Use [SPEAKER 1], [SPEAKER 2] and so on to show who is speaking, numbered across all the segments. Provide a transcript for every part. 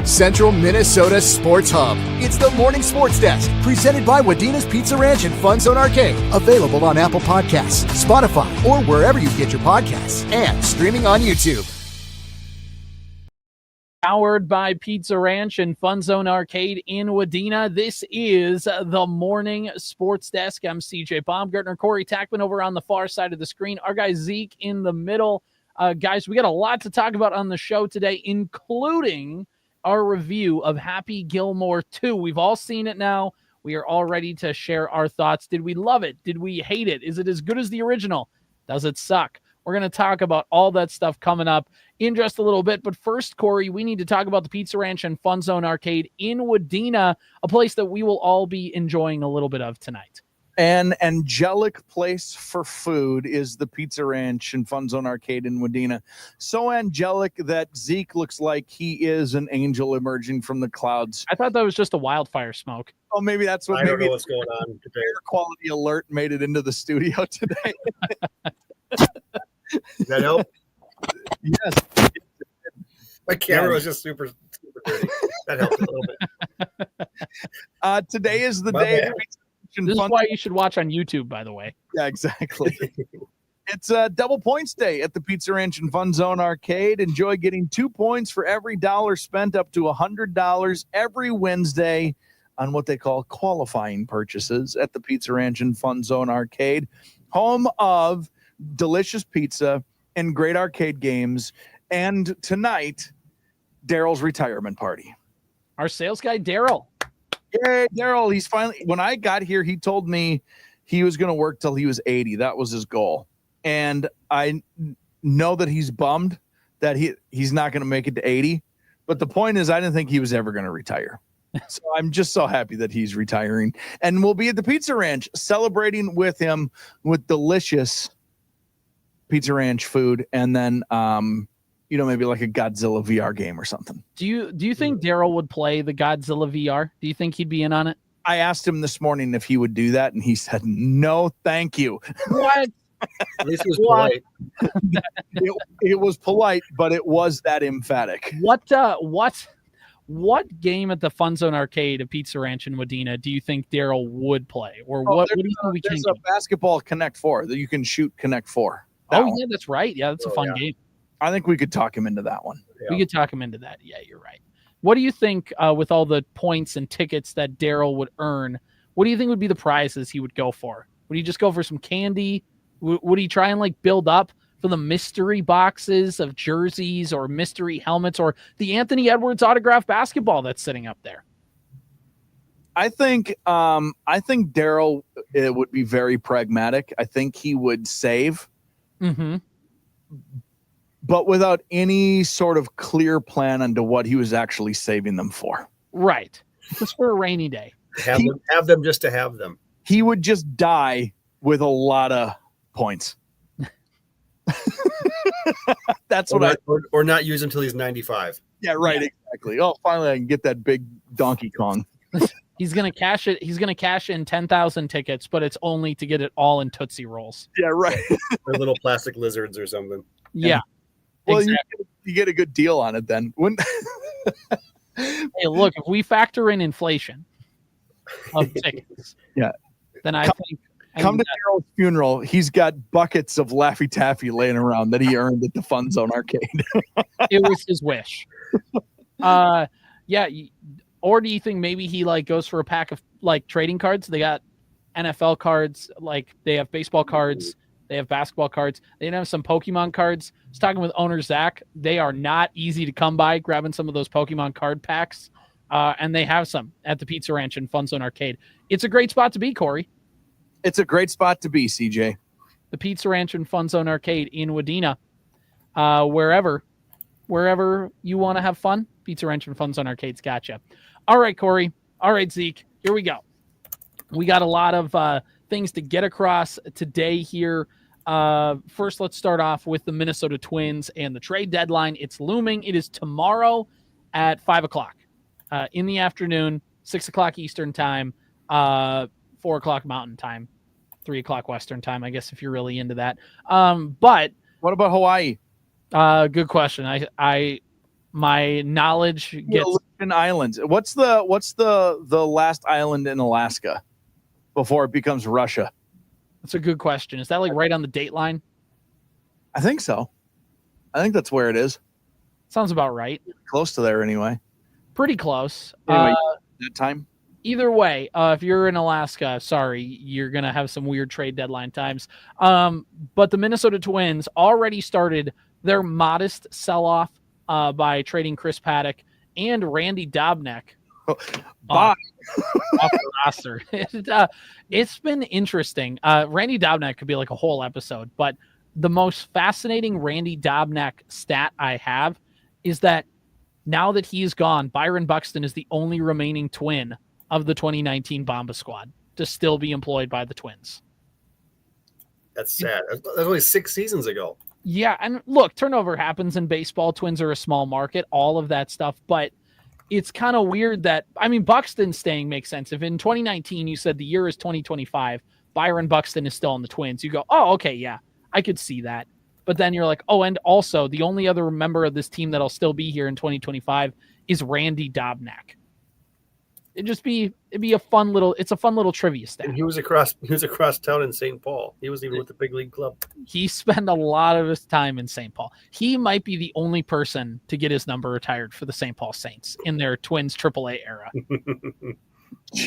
[SPEAKER 1] Central Minnesota Sports Hub. It's the Morning Sports Desk, presented by Wadena's Pizza Ranch and FunZone Arcade. Available on Apple Podcasts, Spotify, or wherever you get your podcasts. And streaming on YouTube.
[SPEAKER 2] Powered by Pizza Ranch and FunZone Arcade in Wadena. This is the Morning Sports Desk. I'm CJ Baumgartner, Corey Tackman over on the far side of the screen. Our guy Zeke in the middle. Guys, we got a lot to talk about on the show today, including our review of Happy Gilmore 2. We've all seen it now. We are all ready to share our thoughts. Did we love it? Did we hate it? Is it as good as the original? Does it suck? We're going to talk about all that stuff coming up in just a little bit. But first, Corey, we need to talk about the Pizza Ranch and FunZone Arcade in Wadena, a place that we will all be enjoying a little bit of tonight.
[SPEAKER 3] An angelic place for food is the Pizza Ranch and FunZone Arcade in Wadena. So angelic that Zeke looks like he is an angel emerging from the clouds.
[SPEAKER 2] I thought that was just a wildfire smoke.
[SPEAKER 3] Oh, maybe that's what.
[SPEAKER 4] I don't know what's going on today.
[SPEAKER 3] Air quality alert made it into the studio today.
[SPEAKER 4] Does that help?
[SPEAKER 3] Yes.
[SPEAKER 4] My camera was just super dirty. That helped a little bit.
[SPEAKER 3] Today is the
[SPEAKER 4] My
[SPEAKER 3] day.
[SPEAKER 4] bad.
[SPEAKER 2] This is why you should watch on YouTube, by the way.
[SPEAKER 3] Yeah, exactly. It's a double points day at the Pizza Ranch and FunZone Arcade. Enjoy getting 2 points for every dollar spent, up to $100 every Wednesday on what they call qualifying purchases at the Pizza Ranch and FunZone Arcade, home of delicious pizza and great arcade games. And tonight, Daryl's retirement party.
[SPEAKER 2] Our sales guy, Daryl.
[SPEAKER 3] Yay, Daryl. He's finally, when I got here, he told me he was going to work till he was 80. That was his goal. And I know that he's bummed that he's not going to make it to 80. But the point is, I didn't think he was ever going to retire. So I'm just so happy that he's retiring. And we'll be at the Pizza Ranch celebrating with him with delicious Pizza Ranch food. And then, maybe like a Godzilla VR game or something.
[SPEAKER 2] Do you think Daryl would play the Godzilla VR? Do you think he'd be in on it?
[SPEAKER 3] I asked him this morning if he would do that, and he said, no, thank you.
[SPEAKER 2] What?
[SPEAKER 4] At least it was polite.
[SPEAKER 3] It was polite, but it was that emphatic.
[SPEAKER 2] What game at the FunZone Arcade at Pizza Ranch in Wadena do you think Daryl would play? Or what do you think we can
[SPEAKER 3] There's a basketball Connect 4 that you can shoot Connect 4.
[SPEAKER 2] Yeah, that's right. Yeah, that's a fun game.
[SPEAKER 3] I think we could talk him into that one.
[SPEAKER 2] Yeah. We could talk him into that. Yeah, you're right. What do you think with all the points and tickets that Daryl would earn? What do you think would be the prizes he would go for? Would he just go for some candy? Would he try and build up for the mystery boxes of jerseys or mystery helmets or the Anthony Edwards autographed basketball that's sitting up there?
[SPEAKER 3] I think Daryl would be very pragmatic. I think he would save.
[SPEAKER 2] Mm-hmm.
[SPEAKER 3] But without any sort of clear plan onto what he was actually saving them for.
[SPEAKER 2] Right. Just for a rainy day.
[SPEAKER 4] Have them just to have them.
[SPEAKER 3] He would just die with a lot of points. That's
[SPEAKER 4] or not use until he's 95.
[SPEAKER 3] Yeah, right. Yeah. Exactly. Oh, finally I can get that big Donkey Kong.
[SPEAKER 2] He's going to cash it. He's going to cash in 10,000 tickets, but it's only to get it all in Tootsie Rolls.
[SPEAKER 3] Yeah, right.
[SPEAKER 4] Or little plastic lizards or something.
[SPEAKER 2] Yeah.
[SPEAKER 3] Well, exactly. you get a good deal on it then.
[SPEAKER 2] Hey, look, if we factor in inflation of tickets, then I think
[SPEAKER 3] come to Daryl's funeral. He's got buckets of Laffy Taffy laying around that he earned at the FunZone Arcade.
[SPEAKER 2] It was his wish. Or do you think maybe he goes for a pack of trading cards? They got NFL cards, they have baseball cards. They have basketball cards. They have some Pokemon cards. I was talking with owner Zach. They are not easy to come by, grabbing some of those Pokemon card packs. And they have some at the Pizza Ranch and FunZone Arcade. It's a great spot to be, Corey.
[SPEAKER 3] It's a great spot to be, CJ.
[SPEAKER 2] The Pizza Ranch and FunZone Arcade in Wadena. Wherever you want to have fun, Pizza Ranch and FunZone Arcade's got you. All right, Corey. All right, Zeke. Here we go. We got a lot of things to get across today here. First, let's start off with the Minnesota Twins and the trade deadline. It's looming. It is tomorrow at 5 o'clock in the afternoon, 6 o'clock Eastern time, 4 o'clock Mountain time, 3 o'clock Western time, I guess, if you're really into that. But
[SPEAKER 3] what about Hawaii?
[SPEAKER 2] Good question. My knowledge gets
[SPEAKER 3] Aleutian Islands. What's the last island in Alaska before it becomes Russia?
[SPEAKER 2] That's a good question. Is that like right on the date line?
[SPEAKER 3] I think so. I think that's where it is.
[SPEAKER 2] Sounds about right.
[SPEAKER 3] Close to there anyway.
[SPEAKER 2] Pretty close.
[SPEAKER 3] Anyway, that time.
[SPEAKER 2] Either way, if you're in Alaska, sorry, you're going to have some weird trade deadline times. But the Minnesota Twins already started their modest sell-off by trading Chris Paddack and Randy Dobnak.
[SPEAKER 3] Bye.
[SPEAKER 2] Off the roster. It's been interesting. Randy Dobnak could be like a whole episode, but the most fascinating Randy Dobnak stat I have is that now that he is gone, Byron Buxton is the only remaining Twin of the 2019 Bomba squad to still be employed by the Twins.
[SPEAKER 4] That's sad. That's only 6 seasons ago.
[SPEAKER 2] Yeah, and look, turnover happens in baseball. Twins are a small market, all of that stuff, but it's kind of weird that, I mean, Buxton staying makes sense. If in 2019 you said the year is 2025, Byron Buxton is still on the Twins, you go, oh, okay, yeah, I could see that. But then you're like, oh, and also the only other member of this team that'll still be here in 2025 is Randy Dobnak. It'd be a fun little trivia stat.
[SPEAKER 4] And he was across town in St. Paul. He was even with the big league club.
[SPEAKER 2] He spent a lot of his time in St. Paul. He might be the only person to get his number retired for the St. Paul Saints in their Twins AAA era.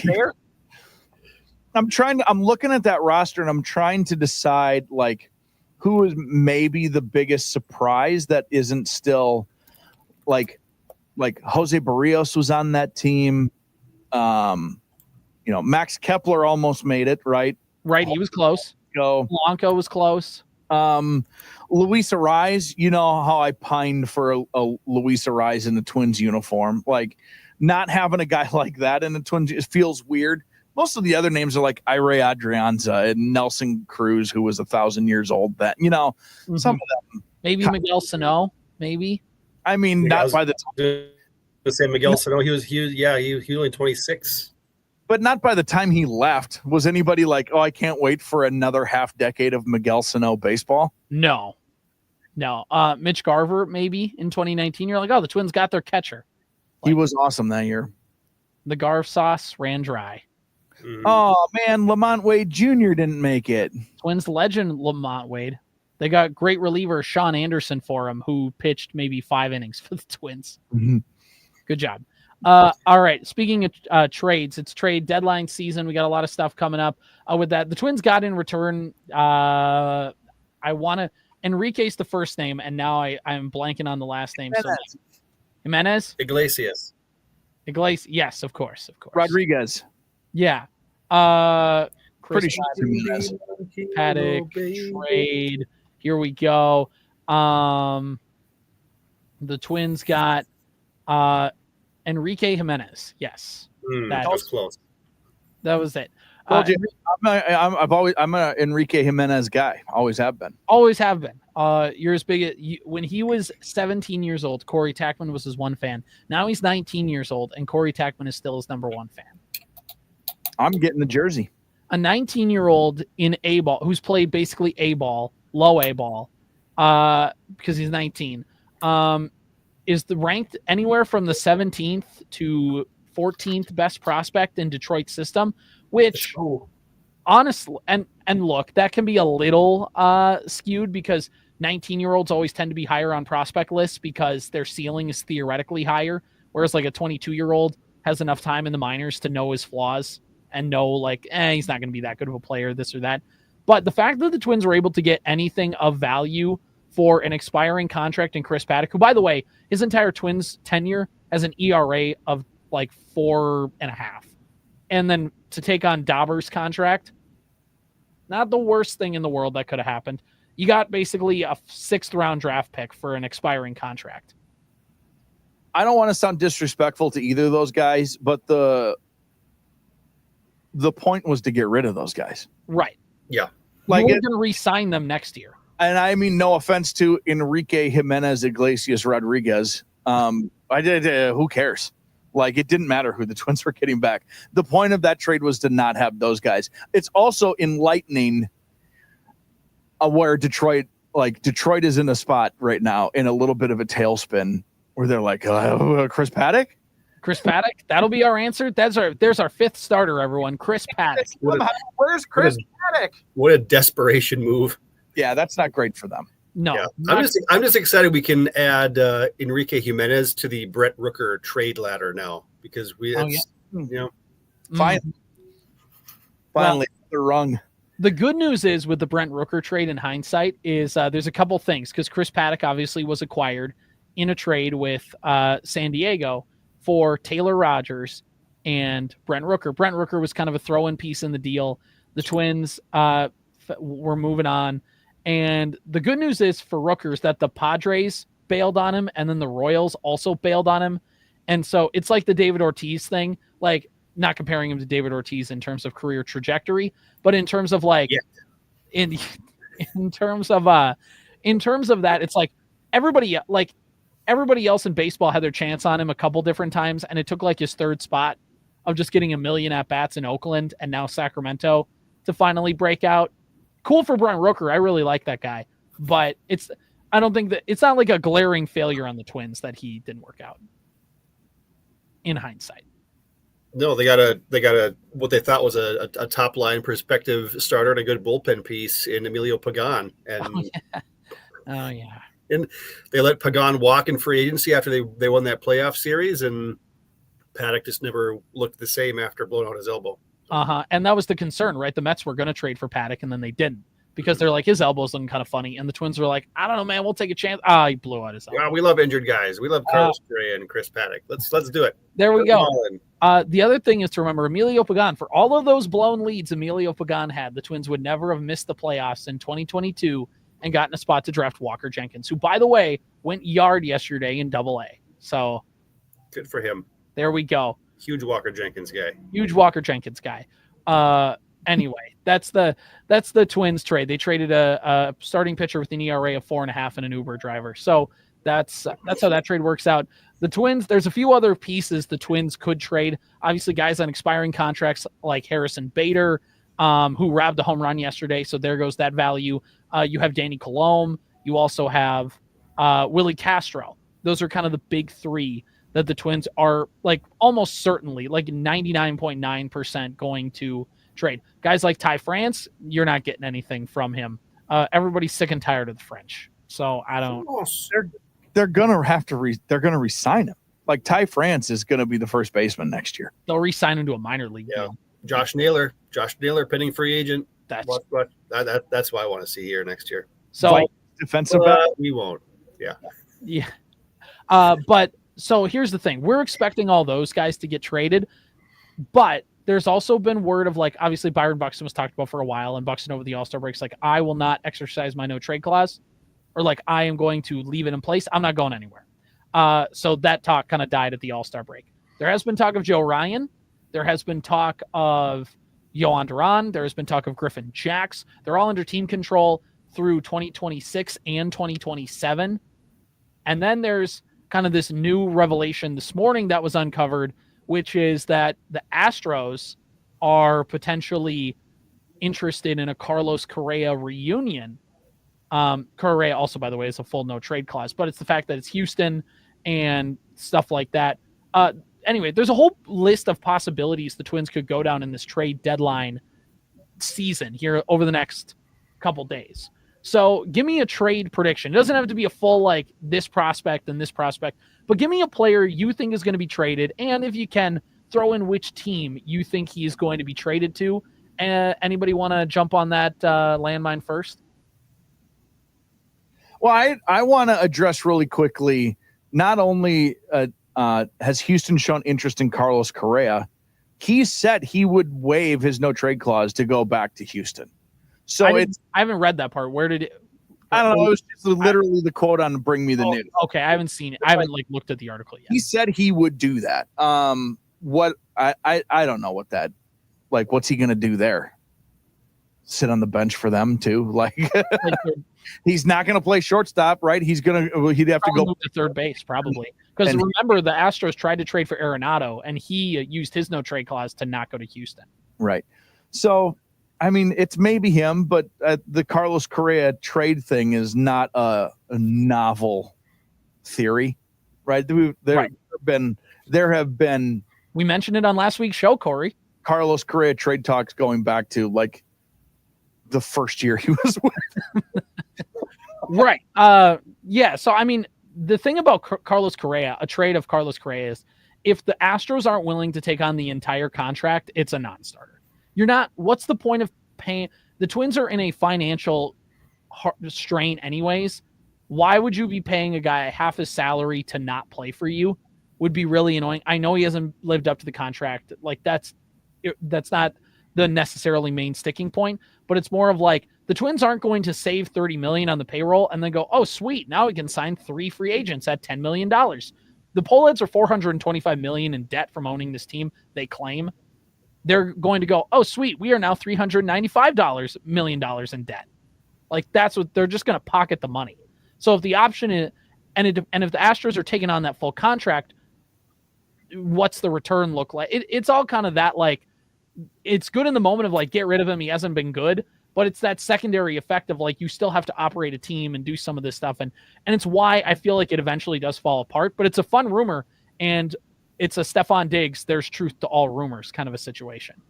[SPEAKER 2] Fair?
[SPEAKER 3] I'm looking at that roster and I'm trying to decide like who is maybe the biggest surprise that isn't still like Jose Barrios was on that team. Max Kepler almost made it, right?
[SPEAKER 2] Right, he was close. Blanco was close.
[SPEAKER 3] Luis Ariz, you know how I pined for a Luis Ariz in the Twins uniform. Like, not having a guy like that in the Twins, it feels weird. Most of the other names are like Ire Adrianza and Nelson Cruz, who was 1,000 years old. That, some of them.
[SPEAKER 2] Maybe Miguel Sano, maybe.
[SPEAKER 3] I mean, not by the time.
[SPEAKER 4] Say Miguel Sano, he was only 26.
[SPEAKER 3] But not by the time he left. Was anybody like, oh, I can't wait for another half decade of Miguel Sano baseball?
[SPEAKER 2] No. Mitch Garver, maybe in 2019. You're like, oh, the Twins got their catcher.
[SPEAKER 3] He was awesome that year.
[SPEAKER 2] The Garv sauce ran dry.
[SPEAKER 4] Mm.
[SPEAKER 3] Oh, man, Lamont Wade Jr. didn't make it. Twins
[SPEAKER 2] legend Lamont Wade. They got great reliever Sean Anderson for him, who pitched maybe 5 innings for the Twins.
[SPEAKER 3] Mm-hmm.
[SPEAKER 2] Good job. All right. Speaking of trades, it's trade deadline season. We got a lot of stuff coming up with that. The Twins got in return. Enrique's the first name, and now I'm blanking on the last name. Jimenez?
[SPEAKER 4] Iglesias.
[SPEAKER 2] Yes, of course.
[SPEAKER 3] Rodriguez.
[SPEAKER 2] Yeah.
[SPEAKER 3] Pretty sure Jimenez.
[SPEAKER 2] Paddack trade. Here we go. The Twins got Enrique Jimenez. Yes.
[SPEAKER 4] That was close.
[SPEAKER 2] That was it.
[SPEAKER 3] I'm an Enrique Jimenez guy. Always have been.
[SPEAKER 2] You're as big when he was 17 years old. Corey Tackman was his one fan. Now he's 19 years old, and Corey Tackman is still his number one fan.
[SPEAKER 3] I'm getting the jersey.
[SPEAKER 2] A 19-year-old in A ball who's played basically A ball, low A ball, because he's 19. Is ranked anywhere from the 17th to 14th best prospect in Detroit's system, which honestly, and look, that can be a little skewed because 19-year-olds always tend to be higher on prospect lists because their ceiling is theoretically higher, whereas like a 22-year-old has enough time in the minors to know his flaws and know like, he's not going to be that good of a player, this or that. But the fact that the Twins were able to get anything of value for an expiring contract in Chris Paddack, who, by the way, his entire Twins tenure has an ERA of like 4.5. And then to take on Dauber's contract, not the worst thing in the world that could have happened. You got basically a 6th-round draft pick for an expiring contract.
[SPEAKER 3] I don't want to sound disrespectful to either of those guys, but the point was to get rid of those guys.
[SPEAKER 2] Right.
[SPEAKER 4] Yeah.
[SPEAKER 2] Like we're going to re-sign them next year.
[SPEAKER 3] And I mean, no offense to Enrique Jimenez Iglesias Rodriguez. Who cares? Like, it didn't matter who the Twins were getting back. The point of that trade was to not have those guys. It's also enlightening where Detroit is in a spot right now in a little bit of a tailspin where they're like, Chris Paddack?
[SPEAKER 2] Chris Paddack, that'll be our answer. There's our fifth starter, everyone. Chris Paddack.
[SPEAKER 3] Where's Chris Paddack?
[SPEAKER 4] What a desperation move.
[SPEAKER 3] Yeah, that's not great for them.
[SPEAKER 2] No,
[SPEAKER 4] Yeah. I'm just excited we can add Enrique Jimenez to the Brett Rooker trade ladder now because
[SPEAKER 3] Finally, they're wrong.
[SPEAKER 2] The good news is with the Brent Rooker trade in hindsight is there's a couple things because Chris Paddack obviously was acquired in a trade with San Diego for Taylor Rogers and Brent Rooker. Brent Rooker was kind of a throw-in piece in the deal. The Twins were moving on. And the good news is for Rookers that the Padres bailed on him and then the Royals also bailed on him. And so it's like the David Ortiz thing, like not comparing him to David Ortiz in terms of career trajectory, but in terms of like in terms of that, it's like everybody else in baseball had their chance on him a couple different times. And it took like his third spot of just getting a million at bats in Oakland and now Sacramento to finally break out. Cool for Brent Rooker. I really like that guy, but I don't think that it's not like a glaring failure on the Twins that he didn't work out in hindsight.
[SPEAKER 4] No, they got a what they thought was a top line perspective starter and a good bullpen piece in Emilio Pagan. And
[SPEAKER 2] oh yeah.
[SPEAKER 4] And they let Pagan walk in free agency after they won that playoff series, and Paddack just never looked the same after blowing out his elbow.
[SPEAKER 2] And that was the concern, right? The Mets were going to trade for Paddack, and then they didn't because they're like, his elbow's looking kind of funny. And the Twins were like, I don't know, man, we'll take a chance. He blew out his elbow.
[SPEAKER 4] Yeah, we love injured guys. We love Carlos Correa and Chris Paddack. Let's do it.
[SPEAKER 2] There we go. The other thing is to remember Emilio Pagan. For all of those blown leads Emilio Pagan had, the Twins would never have missed the playoffs in 2022 and gotten a spot to draft Walker Jenkins, who, by the way, went yard yesterday in Double-A. So
[SPEAKER 4] good for him.
[SPEAKER 2] There we go.
[SPEAKER 4] Huge Walker Jenkins guy. Anyway, that's the Twins trade. They traded a starting pitcher with an ERA of 4.5 and an Uber driver. So that's how that trade works out. The Twins, there's a few other pieces the Twins could trade. Obviously, guys on expiring contracts like Harrison Bader, who robbed a home run yesterday. So there goes that value. You have Danny Colomb. You also have Willie Castro. Those are kind of the big three that the Twins are like almost certainly like 99.9% going to trade. Guys like Ty France, you're not getting anything from him. Everybody's sick and tired of the French. So I don't.
[SPEAKER 3] They're gonna have to. They're gonna re-sign him. Like Ty France is gonna be the first baseman next year.
[SPEAKER 2] They'll re-sign him to a minor league deal.
[SPEAKER 4] Josh Naylor, pending free agent. That's what I want to see here next year.
[SPEAKER 2] So
[SPEAKER 3] defensive.
[SPEAKER 4] We won't.
[SPEAKER 2] Yeah. But so here's the thing: we're expecting all those guys to get traded, but there's also been word of like obviously Byron Buxton was talked about for a while, and Buxton over the All-Star breaks like I will not exercise my no trade clause, or like I am going to leave it in place. I'm not going anywhere. So that talk kind of died at the All-Star break. There has been talk of Joe Ryan. There has been talk of Yohan Duran. There has been talk of Griffin Jacks. They're all under team control through 2026 and 2027. And then there's kind of this new revelation this morning that was uncovered, which is that the Astros are potentially interested in a Carlos Correa reunion. Correa also, by the way, is a full no trade clause, but it's the fact that it's Houston and stuff like that. Anyway, there's a whole list of possibilities the Twins could go down in this trade deadline season here over the next couple days. So give me a trade prediction. It doesn't have to be a full like this prospect and this prospect, but give me a player you think is going to be traded. And if you can, throw in which team you think he is going to be traded to. Anybody want to jump on that landmine first?
[SPEAKER 3] Well, I want to address really quickly, not only has Houston shown interest in Carlos Correa, he said he would waive his no trade clause to go back to Houston. So I
[SPEAKER 2] haven't read that part. Where did it?
[SPEAKER 3] I don't know. It was just literally the quote on Bring Me the News.
[SPEAKER 2] Okay, I haven't seen it. I haven't like looked at the article yet.
[SPEAKER 3] He said he would do that. What I don't know what that like. What's he gonna do there? Sit on the bench for them too? Like he's not gonna play shortstop, right? He'd have to go
[SPEAKER 2] move to third base probably. Because remember, the Astros tried to trade for Arenado, and he used his no trade clause to not go to Houston.
[SPEAKER 3] Right. So. I mean, it's maybe him, but the Carlos Correa trade thing is not a novel theory, right? There have been there have been.
[SPEAKER 4] We mentioned it on last week's show, Corey.
[SPEAKER 3] Carlos Correa trade talks going back to like the first year he was with.
[SPEAKER 4] Right. Yeah. So, I mean, the thing about Carlos Correa, a trade of Carlos Correa is if the Astros aren't willing to take on the entire contract, it's a non-starter. What's the point of paying? The Twins are in a financial strain anyways. Why would you be paying a guy half his salary to not play for you? Would be really annoying. I know he hasn't lived up to the contract. Like that's not the necessarily main sticking point, but it's more of like the Twins aren't going to save $30 million on the payroll and then go, oh, sweet, now we can sign 3 free agents at $10 million. The Poleds are $425 million in debt from owning this team. They claim they're going to go, oh, sweet, we are now $395 million in debt. Like that's what they're just going to pocket the money. So if the option is, and if the Astros are taking on that full contract, what's the return look like? It's all kind of that, like, it's good in the moment of like, get rid of him. He hasn't been good, but it's that secondary effect of like, you still have to operate a team and do some of this stuff. And it's why I feel like it eventually does fall apart, but it's a fun rumor and it's a Stephon Diggs, there's truth to all rumors kind of a situation.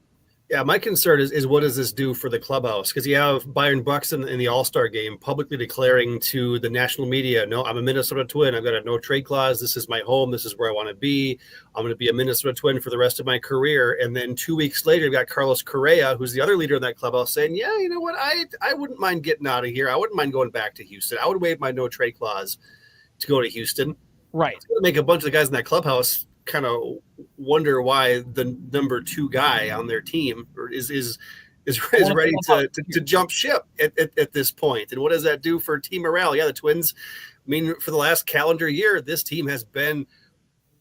[SPEAKER 5] Yeah, my concern is what does this do for the clubhouse? Because you have Byron Buxton in the All-Star game publicly declaring to the national media, no, I'm a Minnesota Twin. I've got a no trade clause. This is my home. This is where I want to be. I'm going to be a Minnesota Twin for the rest of my career. And then 2 weeks later, you've got Carlos Correa, who's the other leader in that clubhouse, saying, yeah, you know what? I wouldn't mind getting out of here. I wouldn't mind going back to Houston. I would waive my no trade clause to go to Houston.
[SPEAKER 4] Right.
[SPEAKER 5] It's going to make a bunch of the guys in that clubhouse kind of wonder why the number 2 guy on their team is ready to jump ship at this point. And what does that do for team morale? Yeah, the Twins, I mean, for the last calendar year, this team has been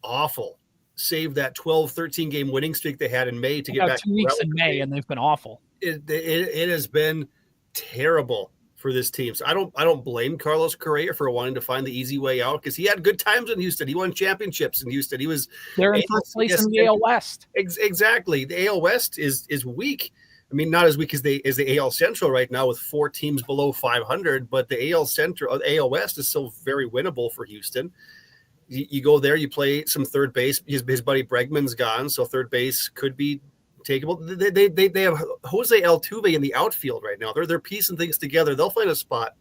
[SPEAKER 5] awful. Save that 12-13 game winning streak they had in May to get back
[SPEAKER 4] 2 weeks in May, and they've been awful.
[SPEAKER 5] It has been terrible for this team. So I don't blame Carlos Correa for wanting to find the easy way out because he had good times in Houston. He won championships in Houston. He was
[SPEAKER 4] they're in first place in the AL West.
[SPEAKER 5] Exactly. The AL West is weak. I mean, not as weak as the AL Central right now with 4 teams below 500, but the AL West is still very winnable for Houston. You go there, you play some third base. His buddy Bregman's gone, so third base could be takeable. They have Jose Altuve in the outfield right now. They're piecing things together. They'll find a spot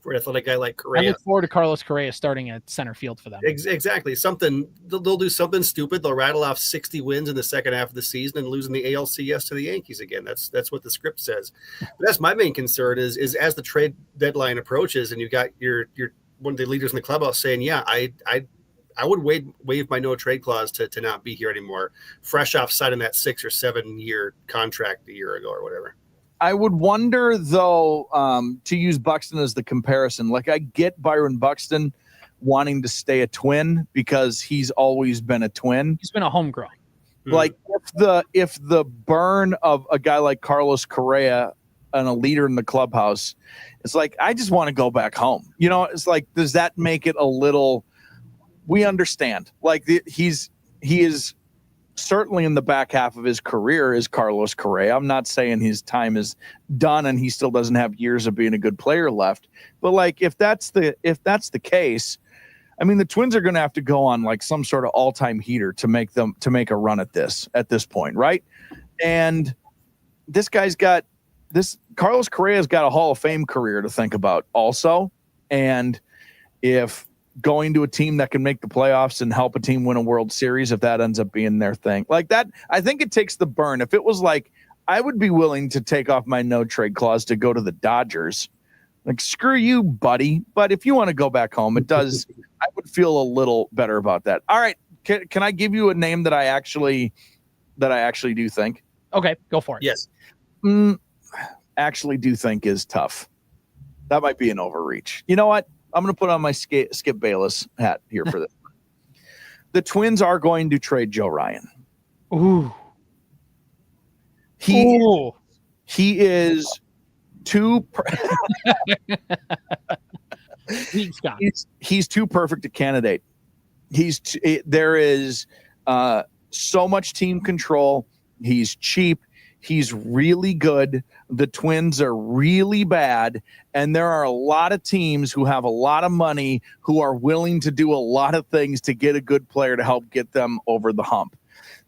[SPEAKER 5] for an athletic guy like Correa.
[SPEAKER 4] I look forward to Carlos Correa starting at center field for them.
[SPEAKER 5] Exactly. They'll do something stupid. They'll rattle off 60 wins in the second half of the season and losing the ALCS to the Yankees again. That's what the script says. But that's my main concern is as the trade deadline approaches and you've got your one of the leaders in the clubhouse saying, yeah, I would waive my no trade clause to not be here anymore, fresh off signing that 6 or 7 year contract a year ago or whatever.
[SPEAKER 3] I would wonder, though, to use Buxton as the comparison. Like, I get Byron Buxton wanting to stay a Twin because he's always been a Twin.
[SPEAKER 4] He's been a homegrown.
[SPEAKER 3] Like, if the burn of a guy like Carlos Correa and a leader in the clubhouse, it's like, I just want to go back home. You know, it's like, does that make it a little? We understand. Like, he is certainly in the back half of his career is Carlos Correa. I'm not saying his time is done and he still doesn't have years of being a good player left. But like, if that's the case, I mean, the Twins are going to have to go on like some sort of all-time heater to make a run at this point, right? And Carlos Correa's got a Hall of Fame career to think about also. And if going to a team that can make the playoffs and help a team win a World Series, if that ends up being their thing like that, I think it takes the burn. If it was like, I would be willing to take off my no trade clause to go to the Dodgers. Like, screw you, buddy. But if you want to go back home, it does. I would feel a little better about that. All right. Can I give you a name that I actually do think?
[SPEAKER 4] Okay, go for it.
[SPEAKER 5] Yes.
[SPEAKER 3] Actually do think is tough. That might be an overreach. You know what? I'm going to put on my Skip Bayless hat here for this. The Twins are going to trade Joe Ryan.
[SPEAKER 4] Ooh.
[SPEAKER 3] He is too he's too perfect a candidate. There is so much team control. He's cheap. He's really good. The Twins are really bad. And there are a lot of teams who have a lot of money who are willing to do a lot of things to get a good player to help get them over the hump.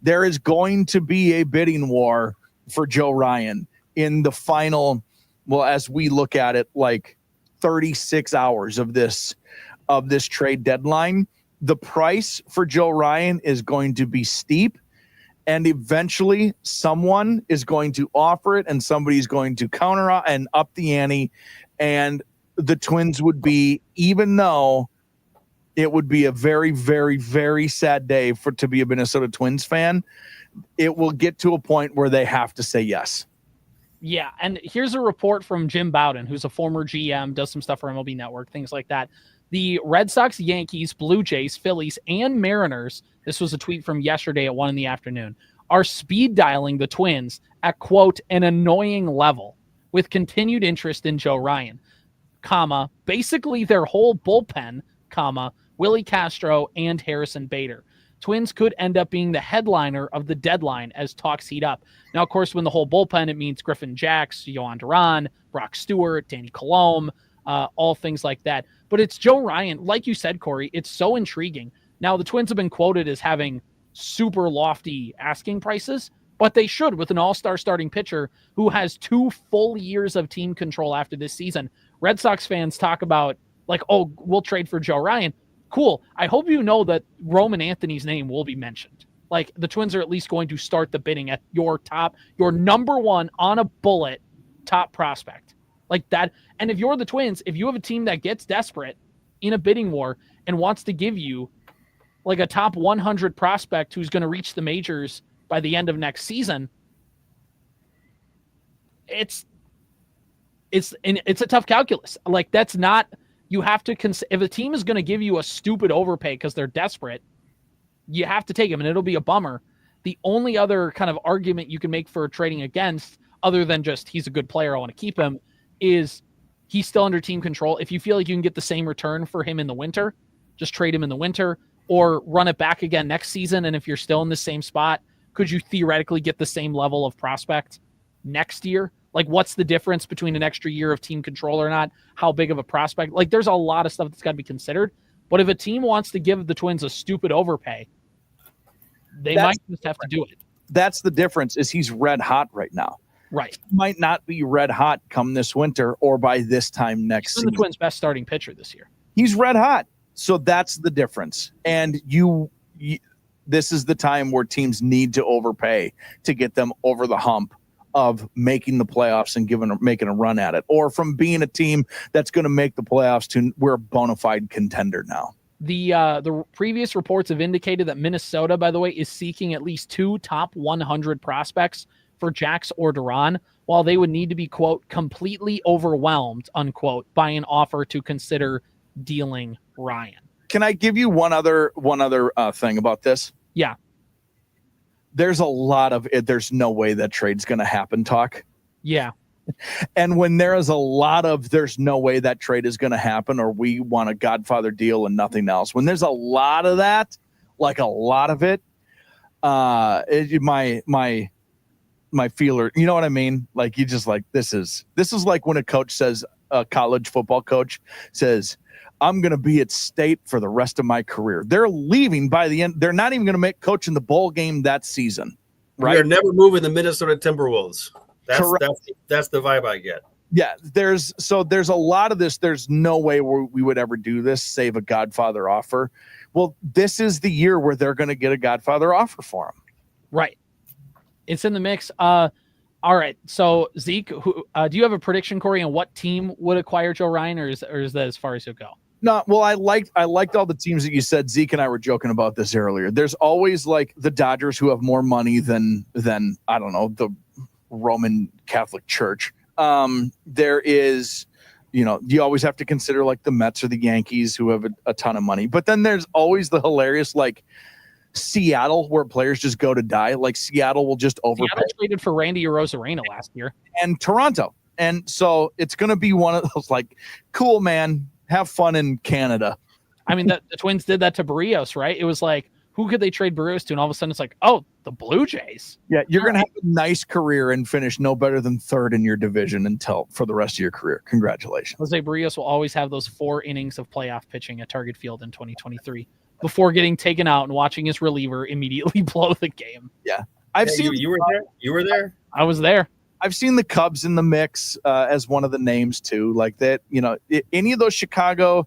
[SPEAKER 3] There is going to be a bidding war for Joe Ryan in the final, well, as we look at it, like 36 hours of this trade deadline. The price for Joe Ryan is going to be steep. And eventually someone is going to offer it and somebody's going to counter and up the ante. And the Twins would be, even though it would be a very, very, very sad day to be a Minnesota Twins fan, it will get to a point where they have to say yes.
[SPEAKER 4] Yeah. And here's a report from Jim Bowden, who's a former GM, does some stuff for MLB Network, things like that. The Red Sox, Yankees, Blue Jays, Phillies, and Mariners, this was a tweet from yesterday at 1 p.m, are speed dialing the Twins at, quote, an annoying level with continued interest in Joe Ryan, comma, basically their whole bullpen, comma, Willie Castro and Harrison Bader. Twins could end up being the headliner of the deadline as talks heat up. Now, of course, when the whole bullpen, it means Griffin Jacks, Yohan Duran, Brock Stewart, Danny Colomb, all things like that. But it's Joe Ryan. Like you said, Corey, it's so intriguing. Now, the Twins have been quoted as having super lofty asking prices, but they should with an all-star starting pitcher who has 2 full years of team control after this season. Red Sox fans talk about, like, oh, we'll trade for Joe Ryan. Cool. I hope you know that Roman Anthony's name will be mentioned. Like, the Twins are at least going to start the bidding at your number one on a bullet top prospect. Like that. And if you're the Twins, if you have a team that gets desperate in a bidding war and wants to give you like a top 100 prospect who's going to reach the majors by the end of next season, it's a tough calculus. Like, that's not, you have to if a team is going to give you a stupid overpay because they're desperate, you have to take him, and it'll be a bummer. The only other kind of argument you can make for trading against, other than just he's a good player, I want to keep him, is he's still under team control. If you feel like you can get the same return for him in the winter, just trade him in the winter or run it back again next season. And if you're still in the same spot, could you theoretically get the same level of prospect next year? Like, what's the difference between an extra year of team control or not? How big of a prospect? Like, there's a lot of stuff that's got to be considered. But if a team wants to give the Twins a stupid overpay, they might just have to do it.
[SPEAKER 3] That's the difference, is he's red hot right now.
[SPEAKER 4] Right.
[SPEAKER 3] He might not be red hot come this winter or by this time next season.
[SPEAKER 4] The Twins' best starting pitcher this year.
[SPEAKER 3] He's red hot. So that's the difference. And this is the time where teams need to overpay to get them over the hump of making the playoffs and making a run at it, or from being a team that's going to make the playoffs to we're a bona fide contender now.
[SPEAKER 4] The previous reports have indicated that Minnesota, by the way, is seeking at least 2 top 100 prospects for Jacks or Duran, while they would need to be, quote, completely overwhelmed, unquote, by an offer to consider dealing Ryan.
[SPEAKER 3] Can I give you one other thing about this?
[SPEAKER 4] Yeah.
[SPEAKER 3] There's a lot of it. There's no way that trade's going to happen talk.
[SPEAKER 4] Yeah.
[SPEAKER 3] And when there is a lot of there's no way that trade is going to happen, or we want a Godfather deal and nothing else, when there's a lot of that, like a lot of it, my feeler, you know what I mean? Like, you just like, this is like when a coach says, a college football coach says, I'm going to be at State for the rest of my career. They're leaving by the end. They're not even going to make coach in the bowl game that season. Right.
[SPEAKER 5] They're never moving the Minnesota Timberwolves. That's the vibe I get.
[SPEAKER 3] Yeah. There's a lot of this. There's no way we would ever do this, save a Godfather offer. Well, this is the year where they're going to get a Godfather offer for him.
[SPEAKER 4] Right. It's in the mix. All right. So Zeke, do you have a prediction, Corey, on what team would acquire Joe Ryan, or is that as far as you'll go?
[SPEAKER 3] No, well, I liked all the teams that you said. Zeke and I were joking about this earlier. There's always like the Dodgers, who have more money than I don't know, the Roman Catholic Church. There is, you always have to consider like the Mets or the Yankees, who have a ton of money. But then there's always the hilarious like Seattle, where players just go to die. Like Seattle will just overpay.
[SPEAKER 4] Seattle traded for Randy Arozarena last year,
[SPEAKER 3] and Toronto, and so it's going to be one of those like, cool, man. Have fun in Canada.
[SPEAKER 4] I mean, the Twins did that to Barrios, right? It was like, who could they trade Barrios to? And all of a sudden it's like, oh, the Blue Jays.
[SPEAKER 3] Yeah, you're going to have a nice career and finish no better than third in your division for the rest of your career. Congratulations.
[SPEAKER 4] Jose Barrios will always have those 4 innings of playoff pitching at Target Field in 2023 before getting taken out and watching his reliever immediately blow the game.
[SPEAKER 3] Yeah. I've seen
[SPEAKER 5] you were there. You were there.
[SPEAKER 4] I was there.
[SPEAKER 3] I've seen the Cubs in the mix as one of the names too. Like that, any of those Chicago,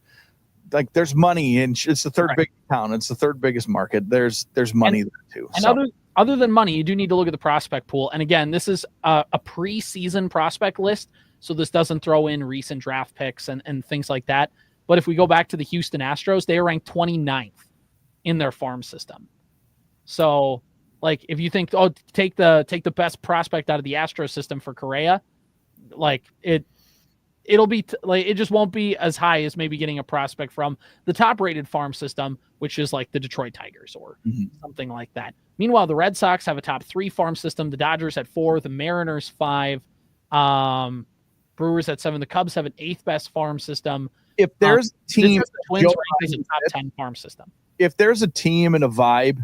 [SPEAKER 3] like there's money and it's the third biggest town. It's the third biggest market. There's money there too.
[SPEAKER 4] And other than money, you do need to look at the prospect pool. And again, this is a preseason prospect list. So this doesn't throw in recent draft picks and things like that. But if we go back to the Houston Astros, they are ranked 29th in their farm system. So like if you think, take the best prospect out of the Astros system for Correa, like it'll be it just won't be as high as maybe getting a prospect from the top rated farm system, which is like the Detroit Tigers or something like that. Meanwhile, the Red Sox have a top 3 farm system, the Dodgers at 4, the Mariners 5, Brewers at 7, the Cubs have an 8th best farm system.
[SPEAKER 3] If there's a team,
[SPEAKER 4] the Twins ranked as a top 10 farm system.
[SPEAKER 3] If there's a team and a vibe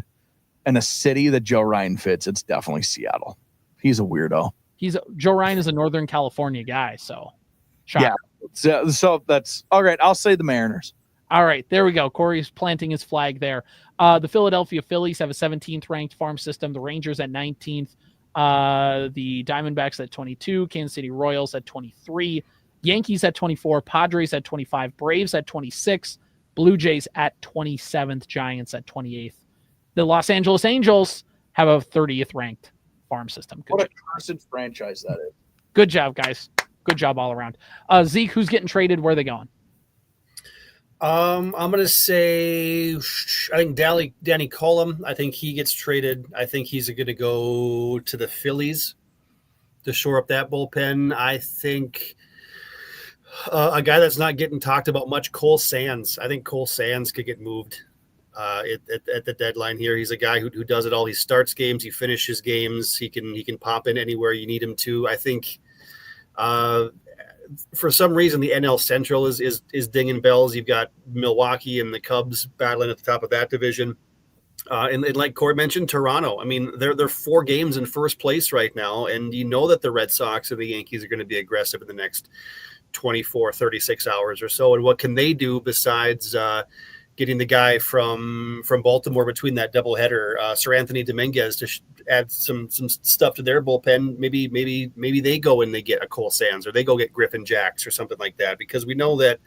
[SPEAKER 3] and a city that Joe Ryan fits, it's definitely Seattle. He's a weirdo.
[SPEAKER 4] Joe Ryan is a Northern California guy, so shocker.
[SPEAKER 3] Yeah. So that's all right. I'll say the Mariners.
[SPEAKER 4] All right, there we go. Corey's planting his flag there. The Philadelphia Phillies have a 17th ranked farm system. The Rangers at 19th. The Diamondbacks at 22. Kansas City Royals at 23. Yankees at 24. Padres at 25. Braves at 26. Blue Jays at 27th. Giants at 28th. The Los Angeles Angels have a 30th ranked farm system.
[SPEAKER 3] What a cursed franchise that is.
[SPEAKER 4] Good job, guys. Good job all around. Zeke, who's getting traded? Where are they going?
[SPEAKER 5] I'm gonna say I think Danny Cullum. I think he gets traded. I think he's going to go to the Phillies to shore up that bullpen. I think a guy that's not getting talked about much, Cole Sands. I think Cole Sands could get moved at the deadline here. He's a guy who does it all. He starts games, he finishes games. He can pop in anywhere you need him to. I think. For some reason, the NL Central is dinging bells. You've got Milwaukee and the Cubs battling at the top of that division. And like Corey mentioned, Toronto. I mean, they're 4 games in first place right now, and you know that the Red Sox and the Yankees are going to be aggressive in the next 24, 36 hours or so. And what can they do besides getting the guy from Baltimore between that doubleheader, Sir Anthony Dominguez, to add some stuff to their bullpen? Maybe they go and they get a Cole Sands, or they go get Griffin Jacks or something like that, because we know that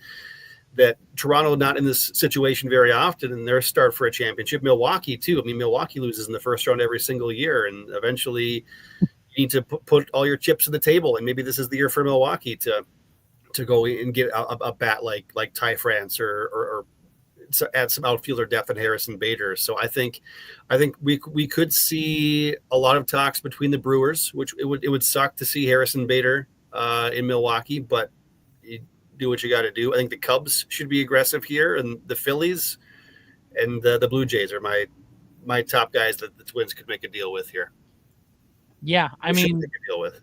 [SPEAKER 5] Toronto not in this situation very often, and they're start for a championship. Milwaukee too. I mean, Milwaukee loses in the first round every single year, and eventually you need to put all your chips on the table. And maybe this is the year for Milwaukee to go and get a bat like Ty France or add some outfielder depth in Harrison Bader. So I think we could see a lot of talks between the Brewers, which it would suck to see Harrison Bader in Milwaukee, but you do what you got to do. I think the Cubs should be aggressive here, and the Phillies and the Blue Jays are my top guys that the Twins could make a deal with here.
[SPEAKER 4] Yeah, I mean,
[SPEAKER 5] make a deal with.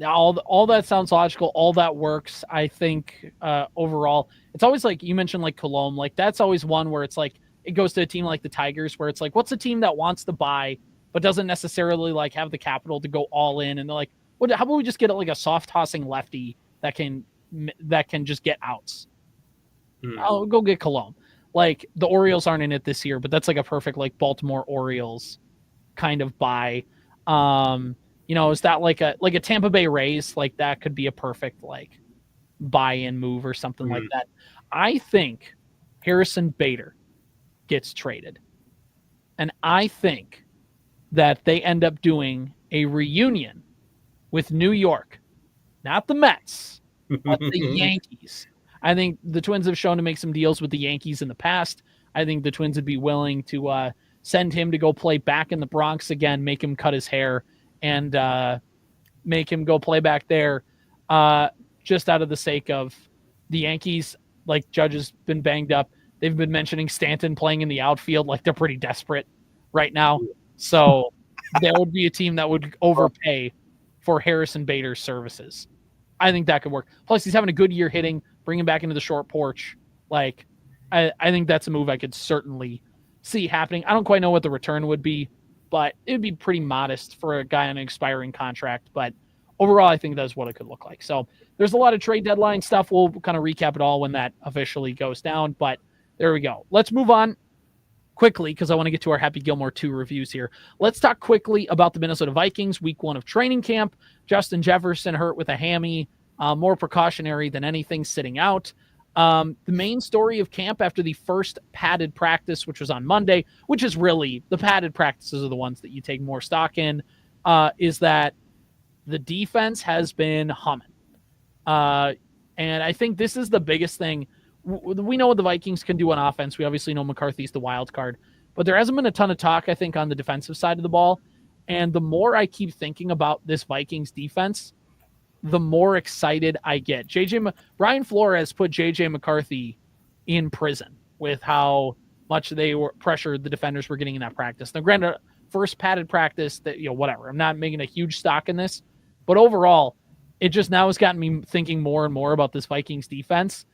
[SPEAKER 4] All that sounds logical. All that works. I think overall, it's always like you mentioned, like Colomb. Like that's always one where it's like it goes to a team like the Tigers, where it's like, what's a team that wants to buy but doesn't necessarily like have the capital to go all in? And they're like, how about we just get like a soft tossing lefty that can just get outs? I'll go get Colomb. Like the Orioles aren't in it this year, but that's like a perfect like Baltimore Orioles kind of buy. Is that like a Tampa Bay Rays? Like that could be a perfect like buy-in move or something like that. I think Harrison Bader gets traded. And I think that they end up doing a reunion with New York, not the Mets, but the Yankees. I think the Twins have shown to make some deals with the Yankees in the past. I think the Twins would be willing to send him to go play back in the Bronx again, make him cut his hair, and make him go play back there just out of the sake of the Yankees. Like Judge has been banged up. They've been mentioning Stanton playing in the outfield. Like they're pretty desperate right now. So there would be a team that would overpay for Harrison Bader's services. I think that could work. Plus he's having a good year hitting, bring him back into the short porch. Like I think that's a move I could certainly see happening. I don't quite know what the return would be, but it would be pretty modest for a guy on an expiring contract. But overall, I think that's what it could look like. So there's a lot of trade deadline stuff. We'll kind of recap it all when that officially goes down. But there we go. Let's move on quickly because I want to get to our Happy Gilmore 2 reviews here. Let's talk quickly about the Minnesota Vikings, week 1 of training camp. Justin Jefferson hurt with a hammy, more precautionary than anything, sitting out. The main story of camp after the first padded practice, which was on Monday, which is really the padded practices are the ones that you take more stock in, is that the defense has been humming. And I think this is the biggest thing. We know what the Vikings can do on offense. We obviously know McCarthy's the wild card, but there hasn't been a ton of talk, I think, on the defensive side of the ball. And the more I keep thinking about this Vikings defense, the more excited I get. Brian Flores put JJ McCarthy in prison with how much they were pressured the defenders were getting in that practice. Now, granted, first padded practice, that whatever. I'm not making a huge stock in this, but overall, it just now has gotten me thinking more and more about this Vikings defense,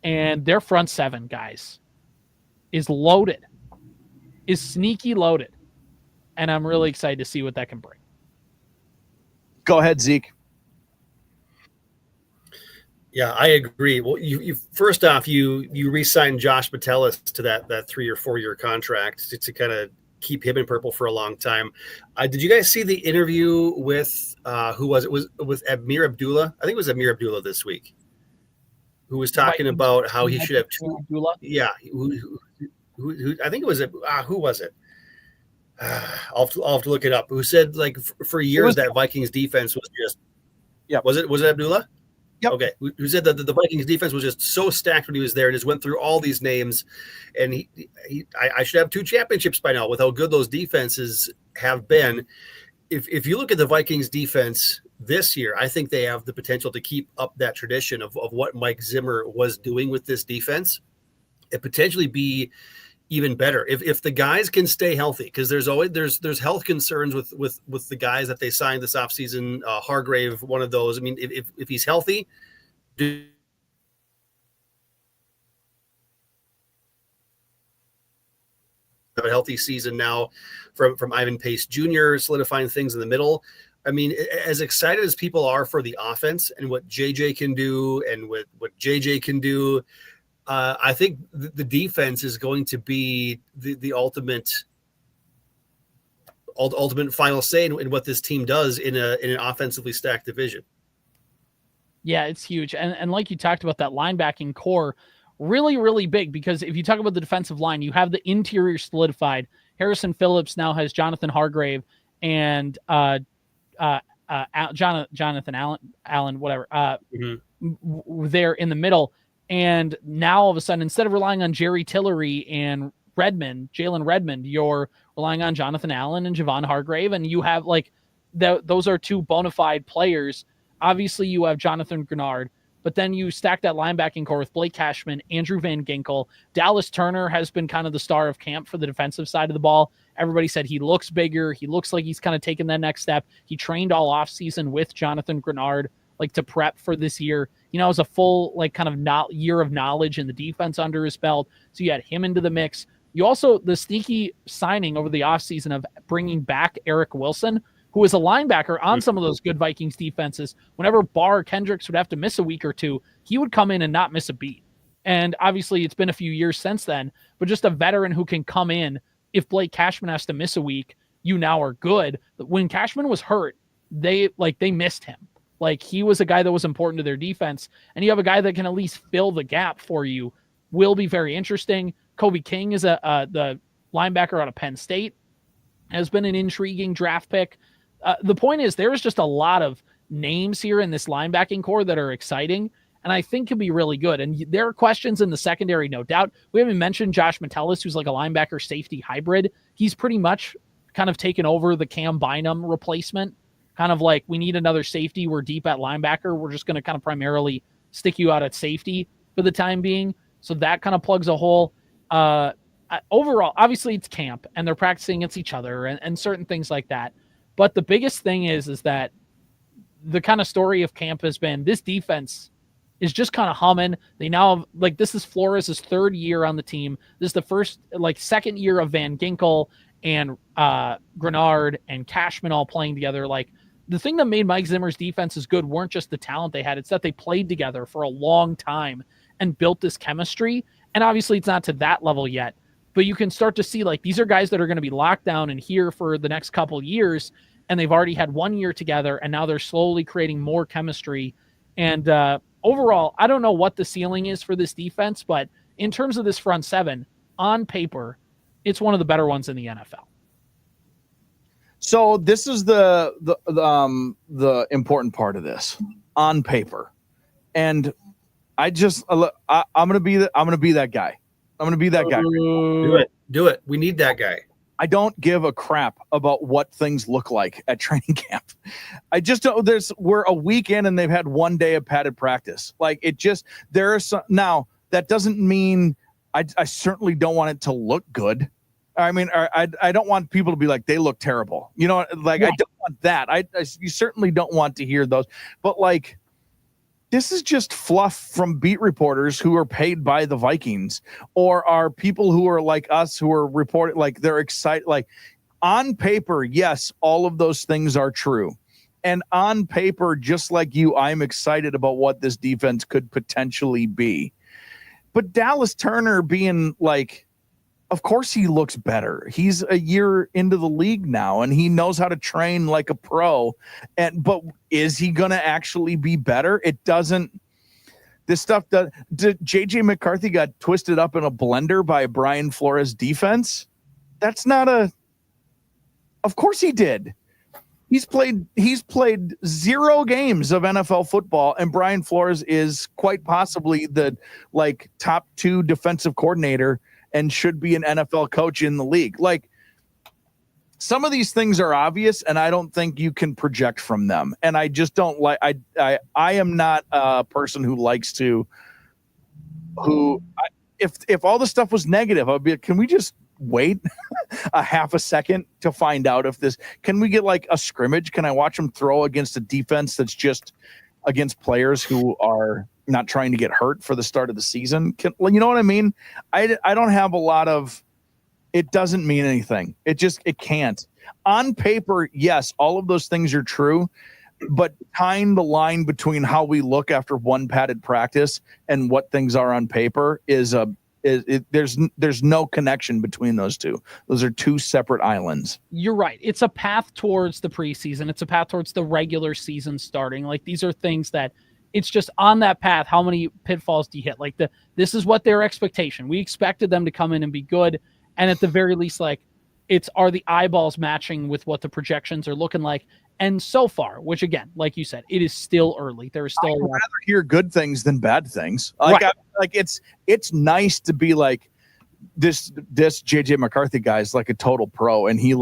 [SPEAKER 4] and their front seven, guys, is loaded, is sneaky loaded, and I'm really excited to see what that can bring.
[SPEAKER 3] Go ahead, Zeke.
[SPEAKER 5] Yeah, I agree. Well, you first off, you re-signed Josh Metellus to that 3 or 4 year contract to kind of keep him in purple for a long time. Did you guys see the interview with who was it? Was with Amir Abdullah? I think it was Amir Abdullah this week, who was talking about how he should have two. Abdullah? Yeah, who I think it was who was it? I'll have to look it up. Who said like for years that Vikings defense was just Was it Abdullah?
[SPEAKER 3] Yep.
[SPEAKER 5] Okay. Who said that the Vikings defense was just so stacked when he was there and just went through all these names, and I should have 2 championships by now with how good those defenses have been. If you look at the Vikings defense this year, I think they have the potential to keep up that tradition of what Mike Zimmer was doing with this defense and potentially be even better if the guys can stay healthy, because there's health concerns with the guys that they signed this offseason. Hargrave, one of those. I mean, if he's healthy, have a healthy season now from Ivan Pace Jr. solidifying things in the middle. I mean, as excited as people are for the offense and what JJ can do and what JJ can do, I think the defense is going to be the ultimate final say in what this team does in an offensively stacked division.
[SPEAKER 4] Yeah, it's huge. And like you talked about, that linebacking core, really, really big, because if you talk about the defensive line, you have the interior solidified. Harrison Phillips now has Jonathan Hargrave and Jonathan Allen, whatever, there in the middle. And now all of a sudden, instead of relying on Jerry Tillery and Jalen Redmond, you're relying on Jonathan Allen and Javon Hargrave. And you have those are 2 bona fide players. Obviously you have Jonathan Grenard, but then you stack that linebacking core with Blake Cashman, Andrew Van Ginkel. Dallas Turner has been kind of the star of camp for the defensive side of the ball. Everybody said he looks bigger. He looks like he's kind of taken that next step. He trained all offseason with Jonathan Grenard, to prep for this year. Has a full kind of year of knowledge in the defense under his belt. So you had him into the mix. You also, the sneaky signing over the offseason of bringing back Eric Wilson, who is a linebacker on some of those good Vikings defenses. Whenever Barr Kendricks would have to miss a week or two, he would come in and not miss a beat. And obviously it's been a few years since then, but just a veteran who can come in. If Blake Cashman has to miss a week, you now are good. When Cashman was hurt, they missed him. He was a guy that was important to their defense, and you have a guy that can at least fill the gap for you. Will be very interesting. Kobe King is the linebacker out of Penn State, has been an intriguing draft pick. The point is, there is just a lot of names here in this linebacking core that are exciting, and I think could be really good. And there are questions in the secondary, no doubt. We haven't mentioned Josh Metellus, who's like a linebacker safety hybrid. He's pretty much kind of taken over the Cam Bynum replacement. Kind of like, we need another safety. We're deep at linebacker. We're just going to kind of primarily stick you out at safety for the time being. So that kind of plugs a hole. Overall, obviously it's camp and they're practicing against each other and certain things like that. But the biggest thing is that the kind of story of camp has been this defense is just kind of humming. They now have, like, this is Flores' third year on the team. This is the first, like, second year of Van Ginkel and Grenard and Cashman all playing together. Like, the thing that made Mike Zimmer's defenses good weren't just the talent they had. It's that they played together for a long time and built this chemistry. And obviously it's not to that level yet, but you can start to see, like, these are guys that are going to be locked down and here for the next couple of years. And they've already had 1 year together, and now they're slowly creating more chemistry. And overall, I don't know what the ceiling is for this defense, but in terms of this front seven, on paper, it's one of the better ones in the NFL.
[SPEAKER 3] So this is the important part of this, on paper, and I'm gonna be that guy. I'm gonna be that guy.
[SPEAKER 5] Do it. We need that guy.
[SPEAKER 3] I don't give a crap about what things look like at training camp. I just don't. We're a week in and they've had 1 day of padded practice. Like, it just, there are some, now that doesn't mean I certainly don't want it to look good. I mean, I don't want people to be like, they look terrible. You know, like, yeah. I don't want that. You certainly don't want to hear those, but like, this is just fluff from beat reporters who are paid by the Vikings, or are people who are like us who are reporting, like, they're excited. Like, on paper, yes, all of those things are true. And on paper, just like you, I'm excited about what this defense could potentially be. But Dallas Turner being like, of course he looks better. He's a year into the league now, and he knows how to train like a pro. But is he going to actually be better? It doesn't. This stuff that JJ McCarthy got twisted up in a blender by Brian Flores defense. That's not a. Of course he did. He's played 0 games of NFL football, and Brian Flores is quite possibly the like top 2 defensive coordinator and should be an NFL coach in the league. Like, some of these things are obvious, and I don't think you can project from them. And I just don't like, I am not a person who likes to, if all the stuff was negative, I'd be like, can we just wait a half a second to find out if this, can we get like a scrimmage? Can I watch them throw against a defense that's just against players who are not trying to get hurt for the start of the season? You know what I mean? I don't have a lot of, it doesn't mean anything. It can't. On paper, yes, all of those things are true, but tying the line between how we look after one padded practice and what things are on paper there's no connection between those two. Those are two separate islands.
[SPEAKER 4] You're right. It's a path towards the preseason. It's a path towards the regular season starting. Like, these are things that it's just on that path. How many pitfalls do you hit? Like, this is what their expectation. We expected them to come in and be good. And at the very least, like, are the eyeballs matching with what the projections are looking like? And so far, which again, like you said, it is still early. There is still.
[SPEAKER 3] I'd rather hear good things than bad things. Like, right. It's nice to be like this JJ McCarthy guy is like a total pro, and he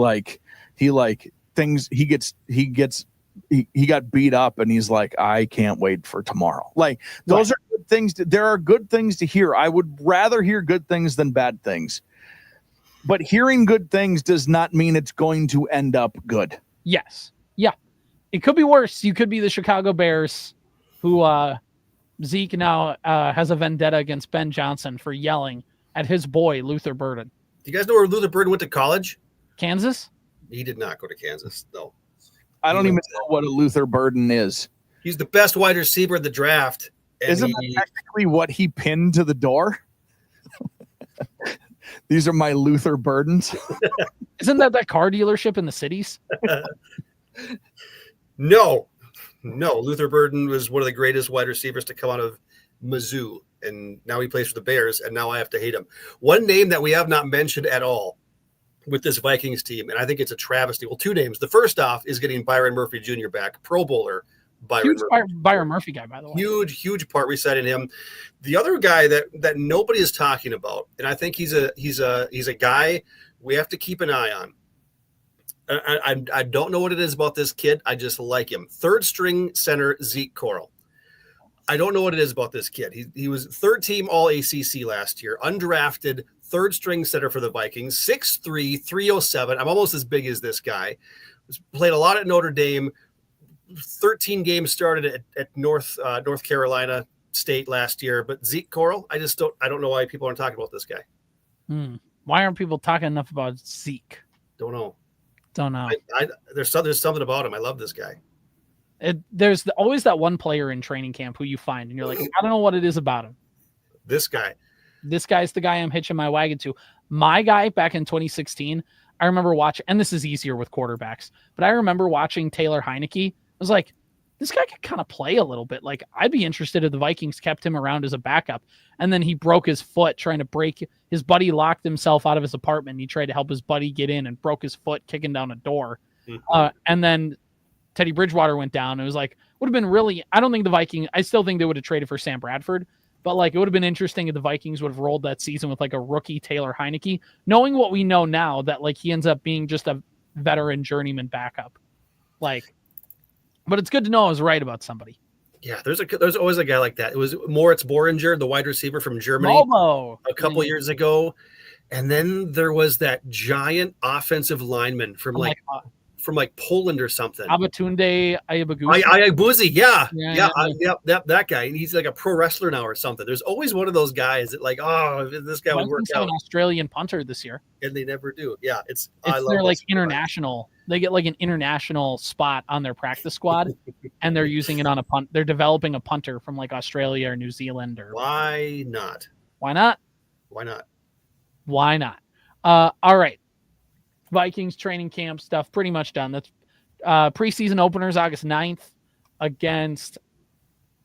[SPEAKER 3] got beat up, and he's like, I can't wait for tomorrow. Like, those are good things. There are good things to hear. I would rather hear good things than bad things. But hearing good things does not mean it's going to end up good.
[SPEAKER 4] Yes. Yeah. It could be worse. You could be the Chicago Bears, who Zeke now has a vendetta against Ben Johnson for yelling at his boy, Luther Burden.
[SPEAKER 5] Do you guys know where Luther Burden went to college?
[SPEAKER 4] Kansas?
[SPEAKER 5] He did not go to Kansas. No.
[SPEAKER 3] I don't even know what a Luther Burden is.
[SPEAKER 5] He's the best wide receiver in the draft.
[SPEAKER 3] Isn't that technically what he pinned to the door? These are my Luther Burdens.
[SPEAKER 4] Isn't that car dealership in the cities?
[SPEAKER 5] No. Luther Burden was one of the greatest wide receivers to come out of Mizzou, and now he plays for the Bears, and now I have to hate him. One name that we have not mentioned at all with this Vikings team, and I think it's a travesty. Well, two names. The first off is getting Byron Murphy Jr. back, Pro Bowler.
[SPEAKER 4] Byron Murphy guy, by the way.
[SPEAKER 5] Huge part resetting him. The other guy that nobody is talking about, and I think he's a guy we have to keep an eye on. I don't know what it is about this kid. I just like him. Third string center Zeke Corral. I don't know what it is about this kid. He was third team All ACC last year, undrafted third string center for the Vikings, 6'3", 307. I'm almost as big as this guy. Played a lot at Notre Dame. 13 games started at North Carolina. State last year. But Zeke Coral, I don't know why people aren't talking about this guy.
[SPEAKER 2] Why aren't people talking enough about Zeke?
[SPEAKER 5] Don't know.
[SPEAKER 2] There's
[SPEAKER 5] something about him. I love this guy.
[SPEAKER 2] There's always that one player in training camp who you find and you're like, I don't know what it is about him.
[SPEAKER 5] This guy's the guy I'm hitching my wagon to. My guy back in 2016, I remember watching, and this is easier with quarterbacks, but I remember watching Taylor Heineke. I was like, this guy could kind of play a little bit. Like, I'd be interested if the Vikings kept him around as a backup. And then he broke his foot trying to break. His buddy locked himself out of his apartment. And he tried to help his buddy get in and broke his foot kicking down a door. And then Teddy Bridgewater went down. It was like, would have been really, I don't think the Vikings, I still think they would have traded for Sam Bradford. But like, it would have been interesting if the Vikings would have rolled that season with like a rookie Taylor Heineke, knowing what we know now that like he ends up being just a veteran journeyman backup. Like, but it's good to know I was right about somebody. Yeah, there's always a guy like that. It was Moritz Boringer, the wide receiver from Germany, a couple years ago, and then there was that giant offensive lineman from Poland or something.
[SPEAKER 2] Abatunde Ayabuzi.
[SPEAKER 5] That guy. And he's like a pro wrestler now or something. There's always one of those guys that like, oh, this guy would work out.
[SPEAKER 2] An Australian punter this year,
[SPEAKER 5] and they never do. Yeah, it's
[SPEAKER 2] they're like international. They get like an international spot on their practice squad, and they're using it on a punt. They're developing a punter from like Australia or New Zealand or.
[SPEAKER 5] Why not?
[SPEAKER 2] All right. Vikings training camp stuff pretty much done. That's preseason openers August 9th against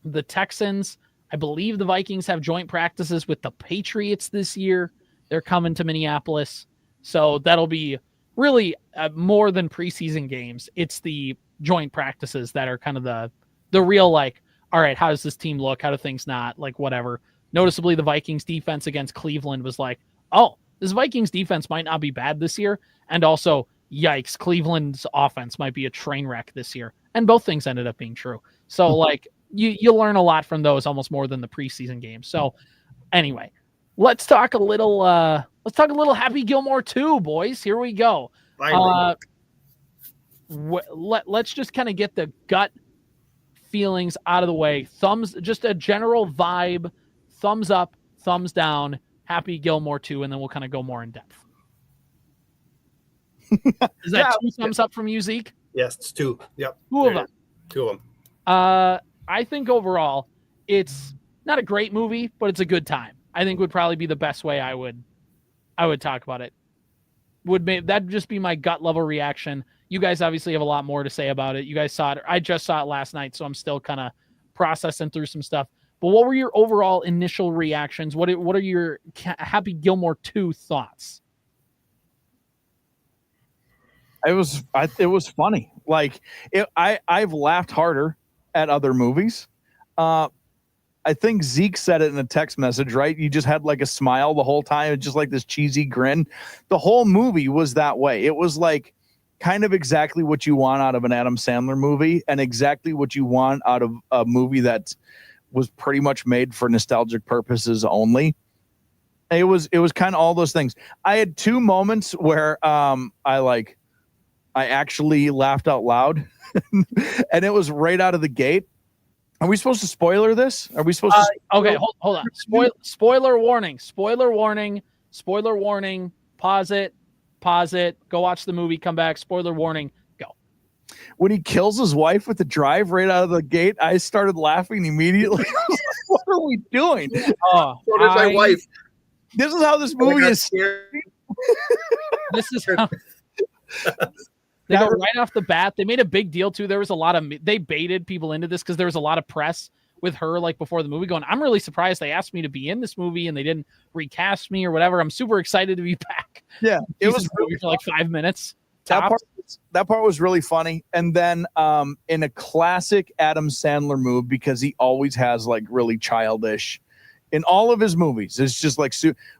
[SPEAKER 2] the Texans. I believe the Vikings have joint practices with the Patriots this year. They're coming to Minneapolis. So that'll be really more than preseason games. It's the joint practices that are kind of the real like, all right, how does this team look? How do things not? Like whatever. Noticeably, the Vikings defense against Cleveland was like, oh, this Vikings defense might not be bad this year. And also, yikes, Cleveland's offense might be a train wreck this year. And both things ended up being true. So, like, you learn a lot from those, almost more than the preseason games. So, anyway, let's talk a little Happy Gilmore 2, boys. Here we go. Let's just kind of get the gut feelings out of the way. Just a general vibe, thumbs up, thumbs down, Happy Gilmore 2, and then we'll kind of go more in depth. Is that 2 thumbs up from you, Zeke?
[SPEAKER 5] Yes, it's 2. Yep.
[SPEAKER 2] 2 of them.
[SPEAKER 5] 2 of them.
[SPEAKER 2] I think overall, it's not a great movie, but it's a good time. I think would probably be the best way I would talk about it. That'd just be my gut level reaction. You guys obviously have a lot more to say about it. You guys saw it. I just saw it last night, so I'm still kind of processing through some stuff. But what were your overall initial reactions? What are your Happy Gilmore 2 thoughts?
[SPEAKER 3] It was funny. Like I've laughed harder at other movies. I think Zeke said it in a text message, right? You just had like a smile the whole time. It's just like this cheesy grin. The whole movie was that way. It was like kind of exactly what you want out of an Adam Sandler movie and exactly what you want out of a movie that was pretty much made for nostalgic purposes only. It was kind of all those things. I had 2 moments where I actually laughed out loud and it was right out of the gate. Are we supposed to spoiler this? Are we supposed to?
[SPEAKER 2] Okay, hold on. Spoiler warning. Pause it. Go watch the movie. Come back. Spoiler warning. Go.
[SPEAKER 3] When he kills his wife with the drive right out of the gate, I started laughing immediately. What are we doing?
[SPEAKER 5] So did my wife.
[SPEAKER 3] This is how this movie is. Scary.
[SPEAKER 2] This is how. They go right off the bat. They made a big deal too. There was they baited people into this because there was a lot of press with her like before the movie going, I'm really surprised they asked me to be in this movie and they didn't recast me or whatever. I'm super excited to be back.
[SPEAKER 3] Yeah. It was
[SPEAKER 2] really for like 5 minutes.
[SPEAKER 3] That part was really funny. And then in a classic Adam Sandler move, because he always has like really childish in all of his movies. It's just like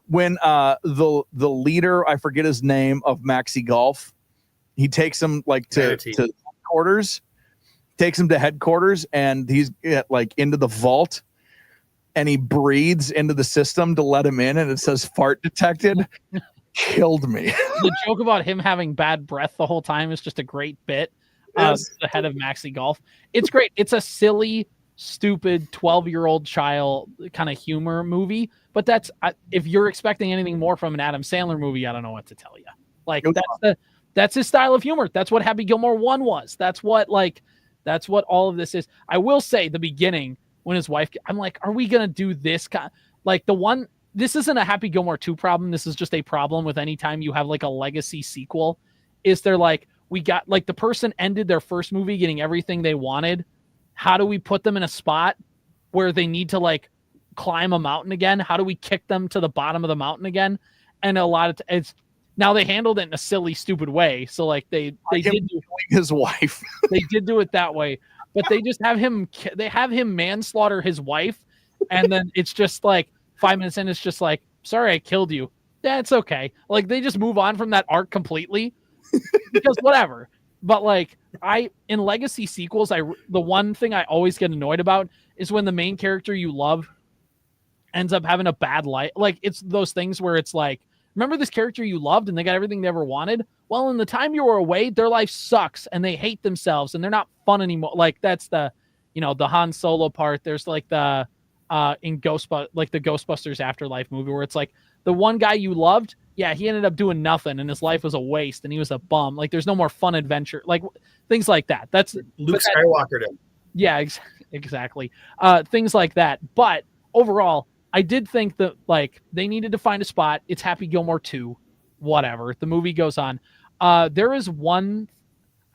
[SPEAKER 3] when the leader, I forget his name, of Maxi Golf, he takes him like to headquarters, and he's like into the vault and he breathes into the system to let him in. And it says fart detected. Killed me.
[SPEAKER 2] The joke about him having bad breath the whole time is just a great bit.
[SPEAKER 3] Yes.
[SPEAKER 2] The head of Maxi Golf. It's great. It's a silly
[SPEAKER 4] stupid 12-year-old child kind of humor movie. But that's if you're expecting anything more from an Adam Sandler movie, I don't know what to tell you. Like that's his style of humor. That's what Happy Gilmore 1 was. That's what all of this is. I will say the beginning when his wife, I'm like, are we gonna do this kind? Like this isn't a Happy Gilmore 2 problem. This is just a problem with any time you have like a legacy sequel. Is they're like, we got like the person ended their first movie getting everything they wanted. How do we put them in a spot where they need to like climb a mountain again? How do we kick them to the bottom of the mountain again? And a lot of it's now they handled it in a silly, stupid way. So like they did do
[SPEAKER 3] his wife.
[SPEAKER 4] They did do it that way, but they just have him manslaughter his wife, and then it's just like 5 minutes in, it's just like, sorry, I killed you. That's okay. Like they just move on from that arc completely because whatever. But like in legacy sequels, the one thing I always get annoyed about is when the main character you love ends up having a bad life. Like it's those things where it's like, remember this character you loved and they got everything they ever wanted? Well, in the time you were away, their life sucks and they hate themselves and they're not fun anymore. Like that's the Han Solo part. There's like the in the Ghostbusters Afterlife movie where it's like the one guy you loved, yeah, he ended up doing nothing and his life was a waste and he was a bum. Like there's no more fun adventure, like things like that. That's
[SPEAKER 5] Luke Skywalker did.
[SPEAKER 4] Yeah, exactly. Things like that. But overall, I did think that like they needed to find a spot. It's Happy Gilmore 2, whatever. The movie goes on. There is one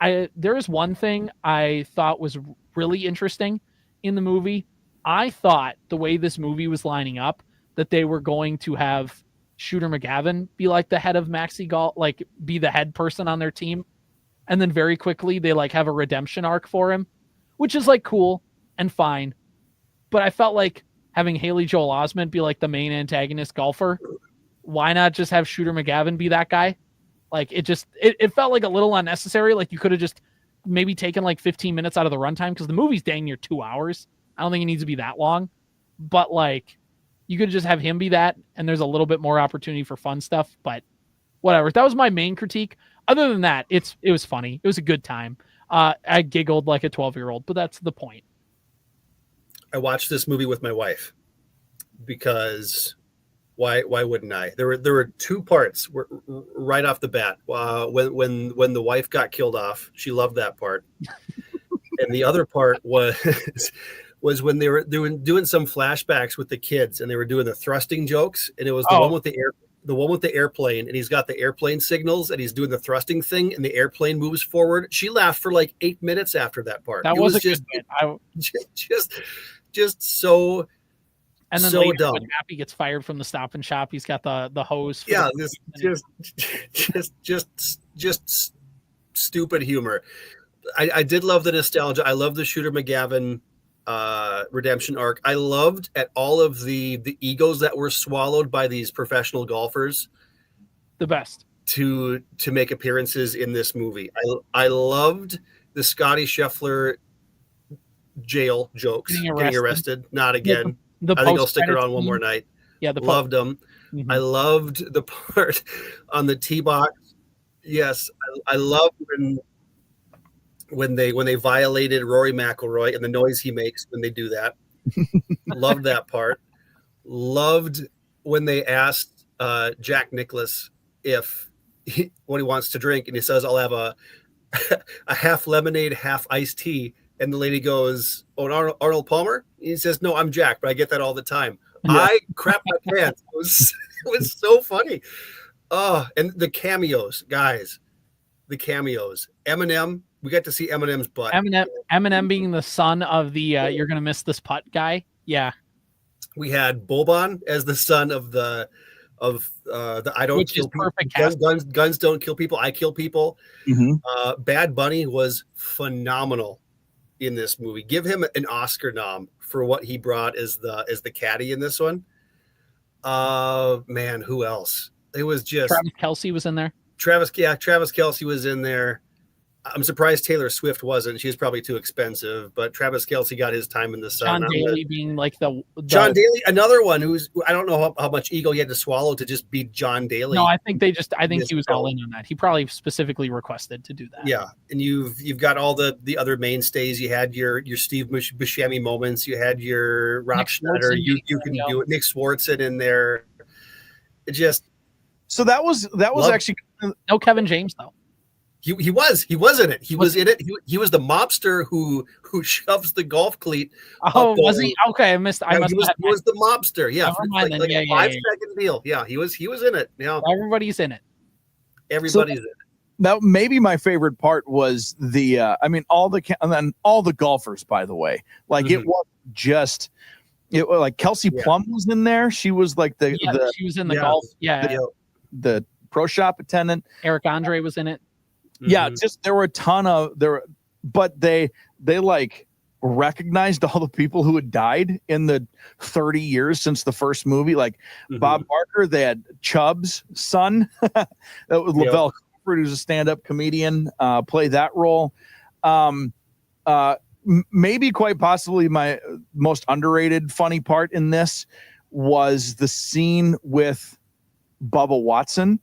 [SPEAKER 4] thing I thought was really interesting in the movie. I thought the way this movie was lining up that they were going to have Shooter McGavin be like the head of Maxi Golf, like be the head person on their team. And then very quickly they like have a redemption arc for him, which is like cool and fine. But I felt like having Haley Joel Osment be like the main antagonist golfer, why not just have Shooter McGavin be that guy? Like it felt like a little unnecessary. Like you could have just maybe taken like 15 minutes out of the runtime because the movie's dang near 2 hours. I don't think it needs to be that long, but like you could just have him be that. And there's a little bit more opportunity for fun stuff, but whatever. That was my main critique. Other than that, it was funny. It was a good time. I giggled like a 12-year-old, but that's the point.
[SPEAKER 5] I watched this movie with my wife because why wouldn't I? There were two parts right off the bat. When the wife got killed off, she loved that part, and the other part was when they were doing some flashbacks with the kids, and they were doing the thrusting jokes, and it was the one with the airplane, and he's got the airplane signals, and he's doing the thrusting thing, and the airplane moves forward. She laughed for like 8 minutes after that part.
[SPEAKER 4] That was just
[SPEAKER 5] just so.
[SPEAKER 4] And then
[SPEAKER 5] so
[SPEAKER 4] later,
[SPEAKER 5] dumb.
[SPEAKER 4] when Happy gets fired from the Stop and Shop, he's got the hose.
[SPEAKER 5] Yeah, just stupid humor. I did love the nostalgia. I love the Shooter McGavin redemption arc. I loved at all of the egos that were swallowed by these professional golfers.
[SPEAKER 4] The best
[SPEAKER 5] to make appearances in this movie. I loved the Scotty Scheffler jail jokes. Getting arrested. Not again. I think I'll stick around one more night.
[SPEAKER 4] Yeah,
[SPEAKER 5] loved them. Mm-hmm. I loved the part on the tee box. Yes, I loved when they violated Rory McIlroy and the noise he makes when they do that. Loved that part. Loved when they asked Jack Nicklaus what he wants to drink, and he says, "I'll have a half lemonade, half iced tea." And the lady goes, "Oh, Arnold Palmer?" He says, "No, I'm Jack, but I get that all the time." Yeah. I crapped my pants. It was so funny. Oh, and the cameos, guys. The cameos. Eminem. We got to see Eminem's butt.
[SPEAKER 4] Eminem being the son of the "You're gonna miss this putt" guy. Yeah.
[SPEAKER 5] We had Boban as the son of the I don't
[SPEAKER 4] Which
[SPEAKER 5] kill
[SPEAKER 4] is
[SPEAKER 5] people.
[SPEAKER 4] perfect.
[SPEAKER 5] Guns don't kill people. I kill people.
[SPEAKER 3] Mm-hmm.
[SPEAKER 5] Bad Bunny was phenomenal in this movie. Give him an Oscar nom for what he brought as the caddy in this one. Man, who else? It was just
[SPEAKER 4] Travis Kelce was in there.
[SPEAKER 5] Travis Kelce was in there. I'm surprised Taylor Swift wasn't. She's probably too expensive, but Travis Kelce got his time in the sun.
[SPEAKER 2] John Daly being like the
[SPEAKER 5] John Daly, another one who's, I don't know how much ego he had to swallow to just be John Daly.
[SPEAKER 2] No, I think he was all in on that. He probably specifically requested to do that.
[SPEAKER 5] Yeah, and you've got all the other mainstays. You had your Steve Buscemi moments. You had your Rob Schneider. You can do it. Nick Swartzen in there. It just
[SPEAKER 3] that was actually
[SPEAKER 2] no Kevin James though.
[SPEAKER 5] He was in it. He was in it. He was the mobster who shoves the golf cleat.
[SPEAKER 2] Oh, was he? Okay, I missed.
[SPEAKER 5] He was the mobster. Yeah,
[SPEAKER 2] never mind,
[SPEAKER 5] like a 5-second deal. Yeah, he was in it. Yeah,
[SPEAKER 2] everybody's in it.
[SPEAKER 5] Everybody's in it.
[SPEAKER 3] Now, maybe my favorite part was all the golfers. By the way, like it was just. It was like Kelsey Plum was in there. She was like
[SPEAKER 2] she was in the golf. Yeah,
[SPEAKER 3] the pro shop attendant.
[SPEAKER 2] Eric Andre was in it.
[SPEAKER 3] Yeah, just there were a ton of but they like recognized all the people who had died in the 30 years since the first movie. Like Bob Barker, they had Chubb's son, that was Lavelle Crawford, who's a stand-up comedian, play that role. Maybe quite possibly my most underrated funny part in this was the scene with Bubba Watson,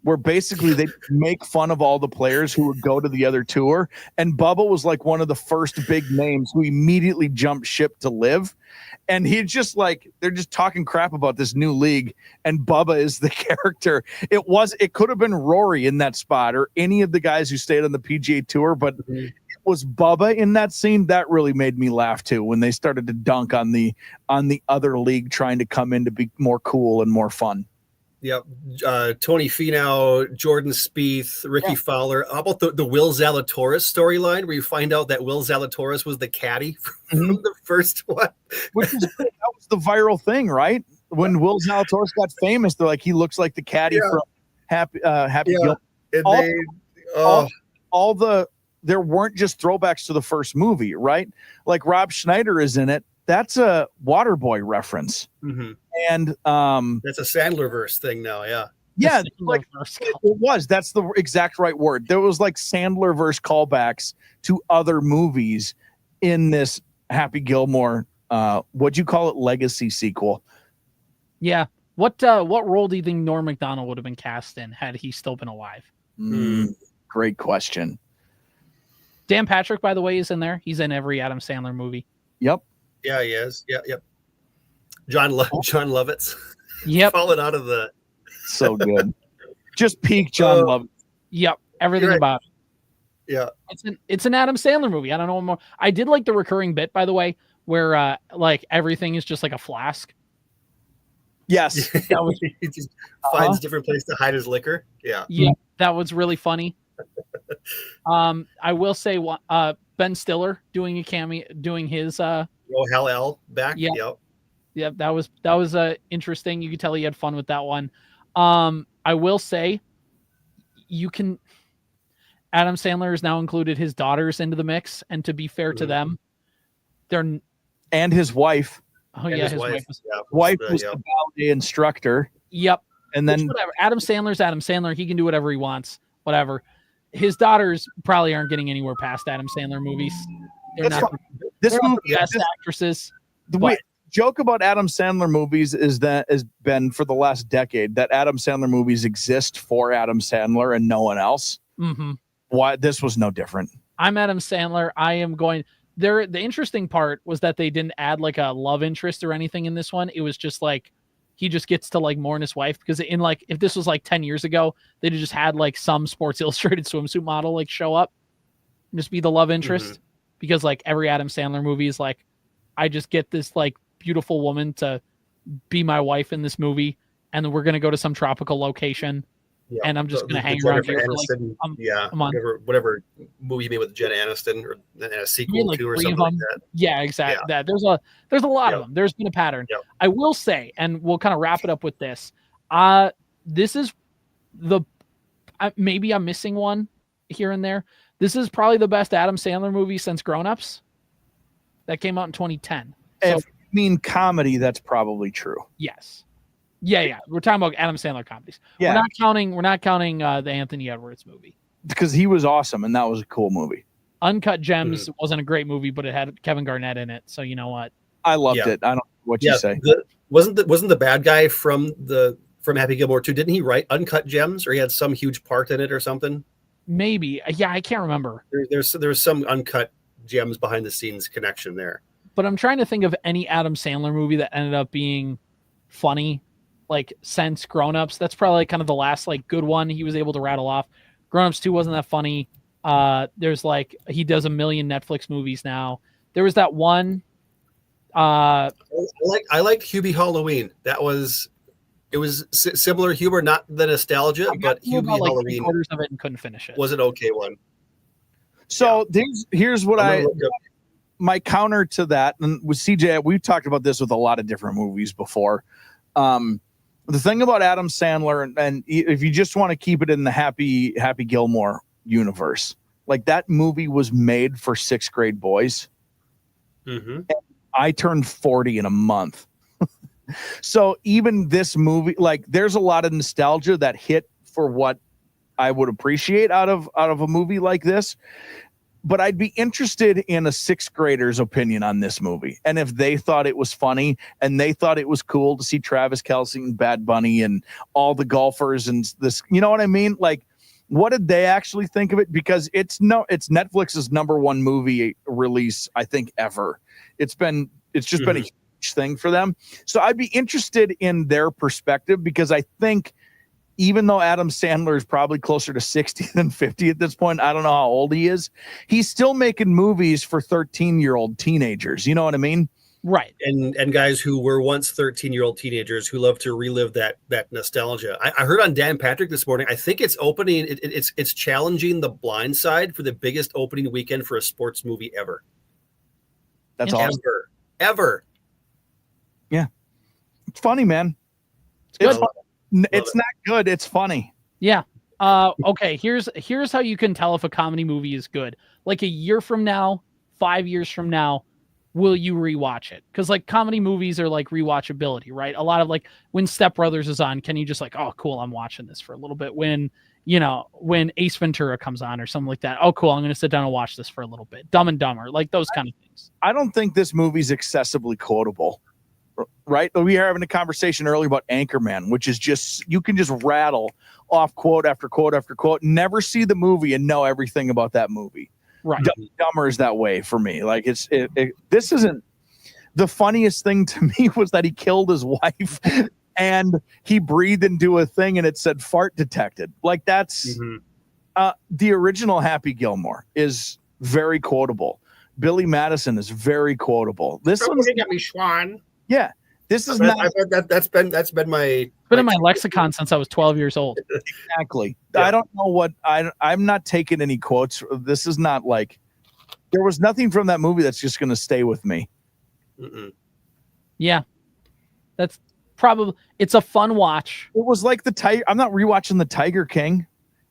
[SPEAKER 3] where basically they make fun of all the players who would go to the other tour. And Bubba was like one of the first big names who immediately jumped ship to live. And he just like, they're just talking crap about this new league. And Bubba is the character. It could have been Rory in that spot or any of the guys who stayed on the PGA Tour, but it was Bubba in that scene. That really made me laugh too, when they started to dunk on the other league trying to come in to be more cool and more fun.
[SPEAKER 5] Yep. Tony Finau, Jordan Spieth, Ricky Fowler. How about the Will Zalatoris storyline, where you find out that Will Zalatoris was the caddy from the first one?
[SPEAKER 3] Which is that was the viral thing, right? When Will Zalatoris got famous, they're like, he looks like the caddy from Happy Gilmore. There weren't just throwbacks to the first movie, right? Like Rob Schneider is in it. That's a Waterboy reference. And
[SPEAKER 5] that's a Sandler-verse thing now.
[SPEAKER 3] Yeah, like it was. That's the exact right word. There was like Sandler-verse callbacks to other movies in this Happy Gilmore. What'd you call it? Legacy sequel.
[SPEAKER 2] Yeah. What role do you think Norm Macdonald would have been cast in had he still been alive?
[SPEAKER 3] Great question.
[SPEAKER 2] Dan Patrick, by the way, is in there. He's in every Adam Sandler movie.
[SPEAKER 3] Yep.
[SPEAKER 5] Yeah, he is. Yep. John Lovitz.
[SPEAKER 2] Yep.
[SPEAKER 5] Falling out of the.
[SPEAKER 3] So good. Just peak John Lovitz.
[SPEAKER 2] Yep. Everything about it.
[SPEAKER 5] Yeah.
[SPEAKER 2] It's an Adam Sandler movie. I don't know more. I did like the recurring bit, by the way, where like everything is just like a flask.
[SPEAKER 3] Yes.
[SPEAKER 5] He just finds a different place to hide his liquor. Yeah.
[SPEAKER 2] Yeah. That was really funny. I will say Ben Stiller doing a cameo, doing his
[SPEAKER 5] Hal L back.
[SPEAKER 2] Yeah, that was interesting. You could tell he had fun with that one. I will say Adam Sandler has now included his daughters into the mix, and to be fair to them,
[SPEAKER 3] and his wife.
[SPEAKER 2] Oh yeah, his wife
[SPEAKER 3] was the ballet instructor.
[SPEAKER 2] Yep.
[SPEAKER 3] And then
[SPEAKER 2] whatever. Adam Sandler. He can do whatever he wants. Whatever. His daughters probably aren't getting anywhere past Adam Sandler movies. They're not the best actresses.
[SPEAKER 3] The joke about Adam Sandler movies is that has been for the last decade that Adam Sandler movies exist for Adam Sandler and no one else. Why this was no different.
[SPEAKER 2] I'm Adam Sandler. I am going there. The interesting part was that they didn't add like a love interest or anything in this one. It was just like he just gets to like mourn his wife, because in like if this was like 10 years ago, they'd have just had like some Sports Illustrated swimsuit model like show up and just be the love interest, because like every Adam Sandler movie is like, I just get this like beautiful woman to be my wife in this movie, and then we're gonna go to some tropical location, and I'm just gonna hang around here for like a month.
[SPEAKER 5] Whatever movie you made with Jenna Aniston, or a sequel like to, or something like that.
[SPEAKER 2] Yeah, exactly. Yeah. There's a lot of them. There's been a pattern. I will say, and we'll kind of wrap it up with this. This is maybe I'm missing one here and there. This is probably the best Adam Sandler movie since Grown Ups. That came out in 2010.
[SPEAKER 3] If you mean comedy, that's probably true.
[SPEAKER 2] Yes. Yeah. We're talking about Adam Sandler comedies. Yeah. We're not counting the Anthony Edwards movie.
[SPEAKER 3] because he was awesome, and that was a cool movie.
[SPEAKER 2] Uncut Gems wasn't a great movie, but it had Kevin Garnett in it. So you know what?
[SPEAKER 3] I loved it. I don't know what you say.
[SPEAKER 5] Wasn't the bad guy from Happy Gilmore 2? Didn't he write Uncut Gems, or he had some huge part in it or something?
[SPEAKER 2] Maybe. Yeah, I can't remember.
[SPEAKER 5] There's some Uncut Gems behind the scenes connection there.
[SPEAKER 2] But I'm trying to think of any Adam Sandler movie that ended up being funny, like since Grown Ups. That's probably kind of the last like good one he was able to rattle off. Grown Ups 2 wasn't that funny. There's like he does a million Netflix movies now. There was that one. I
[SPEAKER 5] liked Hubie Halloween. It was similar humor, not the nostalgia, but Hubie Halloween.
[SPEAKER 2] Quarters of it and couldn't finish it.
[SPEAKER 5] Was an okay one.
[SPEAKER 3] So here's what my counter to that, and with CJ, we've talked about this with a lot of different movies before. The thing about Adam Sandler, and if you just want to keep it in the Happy Gilmore universe, like that movie was made for 6th grade boys. Mm-hmm. I turned 40 in a month. So even this movie, like there's a lot of nostalgia that hit for what I would appreciate out of a movie like this. But I'd be interested in a 6th grader's opinion on this movie. And if they thought it was funny and they thought it was cool to see Travis Kelce and Bad Bunny and all the golfers and this, you know what I mean? Like, what did they actually think of it? Because it's Netflix's #1 movie release, I think, ever. It's just been a huge thing for them. So I'd be interested in their perspective, because I think even though Adam Sandler is probably closer to 60 than 50 at this point, I don't know how old he is, he's still making movies for 13-year-old teenagers. You know what I mean?
[SPEAKER 2] Right.
[SPEAKER 5] And guys who were once 13-year-old teenagers who love to relive that nostalgia. I heard on Dan Patrick this morning, I think it's opening, it's challenging The Blind Side for the biggest opening weekend for a sports movie ever.
[SPEAKER 3] That's awesome.
[SPEAKER 5] Ever.
[SPEAKER 3] Yeah. It's funny, man. It's not good. It's funny.
[SPEAKER 2] Yeah. Okay. Here's how you can tell if a comedy movie is good. Like a year from now, 5 years from now, will you rewatch it? Because like comedy movies are like rewatchability, right? A lot of like when Step Brothers is on, can you just like, oh, cool, I'm watching this for a little bit. When Ace Ventura comes on or something like that, oh, cool, I'm going to sit down and watch this for a little bit. Dumb and Dumber, like those kind of things.
[SPEAKER 3] I don't think this movie's excessively quotable. Right? We were having a conversation earlier about Anchorman, which is just, you can just rattle off quote after quote after quote, never see the movie and know everything about that movie.
[SPEAKER 2] Right.
[SPEAKER 3] Dumber is that way for me. Like this isn't the funniest thing to me was that he killed his wife and he breathed into a thing and it said fart detected. Like that's the original Happy Gilmore is very quotable. Billy Madison is very quotable. This one's
[SPEAKER 5] got me Schwan.
[SPEAKER 3] Yeah, this is not.
[SPEAKER 5] That's been my.
[SPEAKER 2] Been in my lexicon since I was 12 years old.
[SPEAKER 3] Exactly. Yeah. I don't know what I'm not taking any quotes. This is not like there was nothing from that movie that's just going to stay with me.
[SPEAKER 5] Mm-mm.
[SPEAKER 2] Yeah, that's probably. It's a fun watch.
[SPEAKER 3] It was like the Tiger. I'm not rewatching the Tiger King,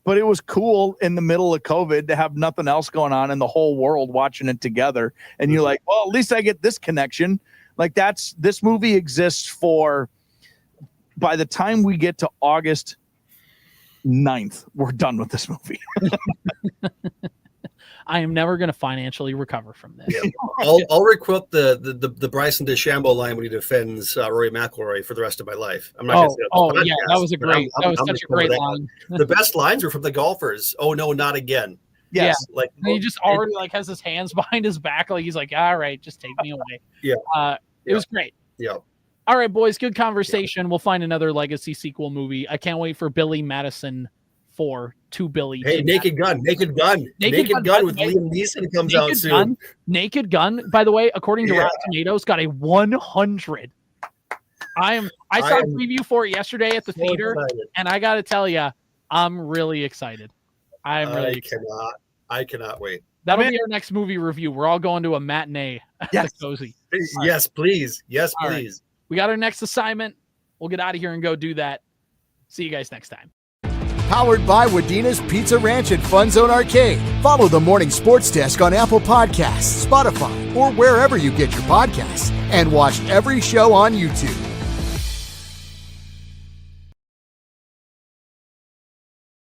[SPEAKER 3] but it was cool in the middle of COVID to have nothing else going on and the whole world watching it together. And you're like, well, at least I get this connection. Like this movie exists for, by the time we get to August 9th, we're done with this movie.
[SPEAKER 2] I am never going to financially recover from this.
[SPEAKER 5] Yeah. I'll requote the Bryson DeChambeau line when he defends Rory McIlroy for the rest of my life. I'm not going to say
[SPEAKER 2] that. Yeah, that was such a great line.
[SPEAKER 5] The best lines were from the golfers. Oh no, not again.
[SPEAKER 3] Yes.
[SPEAKER 2] Yeah. Like he just already like has his hands behind his back. Like he's like, all right, just take me away.
[SPEAKER 5] Yeah.
[SPEAKER 2] It was great.
[SPEAKER 5] Yeah.
[SPEAKER 2] All right, boys. Good conversation. Yeah. We'll find another legacy sequel movie. I can't wait for Billy Madison 4 to Billy.
[SPEAKER 5] Hey, Naked Gun with Liam Neeson comes out soon.
[SPEAKER 2] Naked Gun, by the way, according to Rotten Tomatoes, got a 100. I saw a preview for it yesterday at the theater, and I got to tell you, I'm really excited. I
[SPEAKER 5] cannot wait.
[SPEAKER 2] That'll be our next movie review. We're all going to a matinee at the Cozy.
[SPEAKER 5] Yes, please. Yes, please.
[SPEAKER 2] Right. We got our next assignment. We'll get out of here and go do that. See you guys next time.
[SPEAKER 1] Powered by Wadena's Pizza Ranch and FunZone Arcade. Follow the Morning Sports Desk on Apple Podcasts, Spotify, or wherever you get your podcasts. And watch every show on YouTube.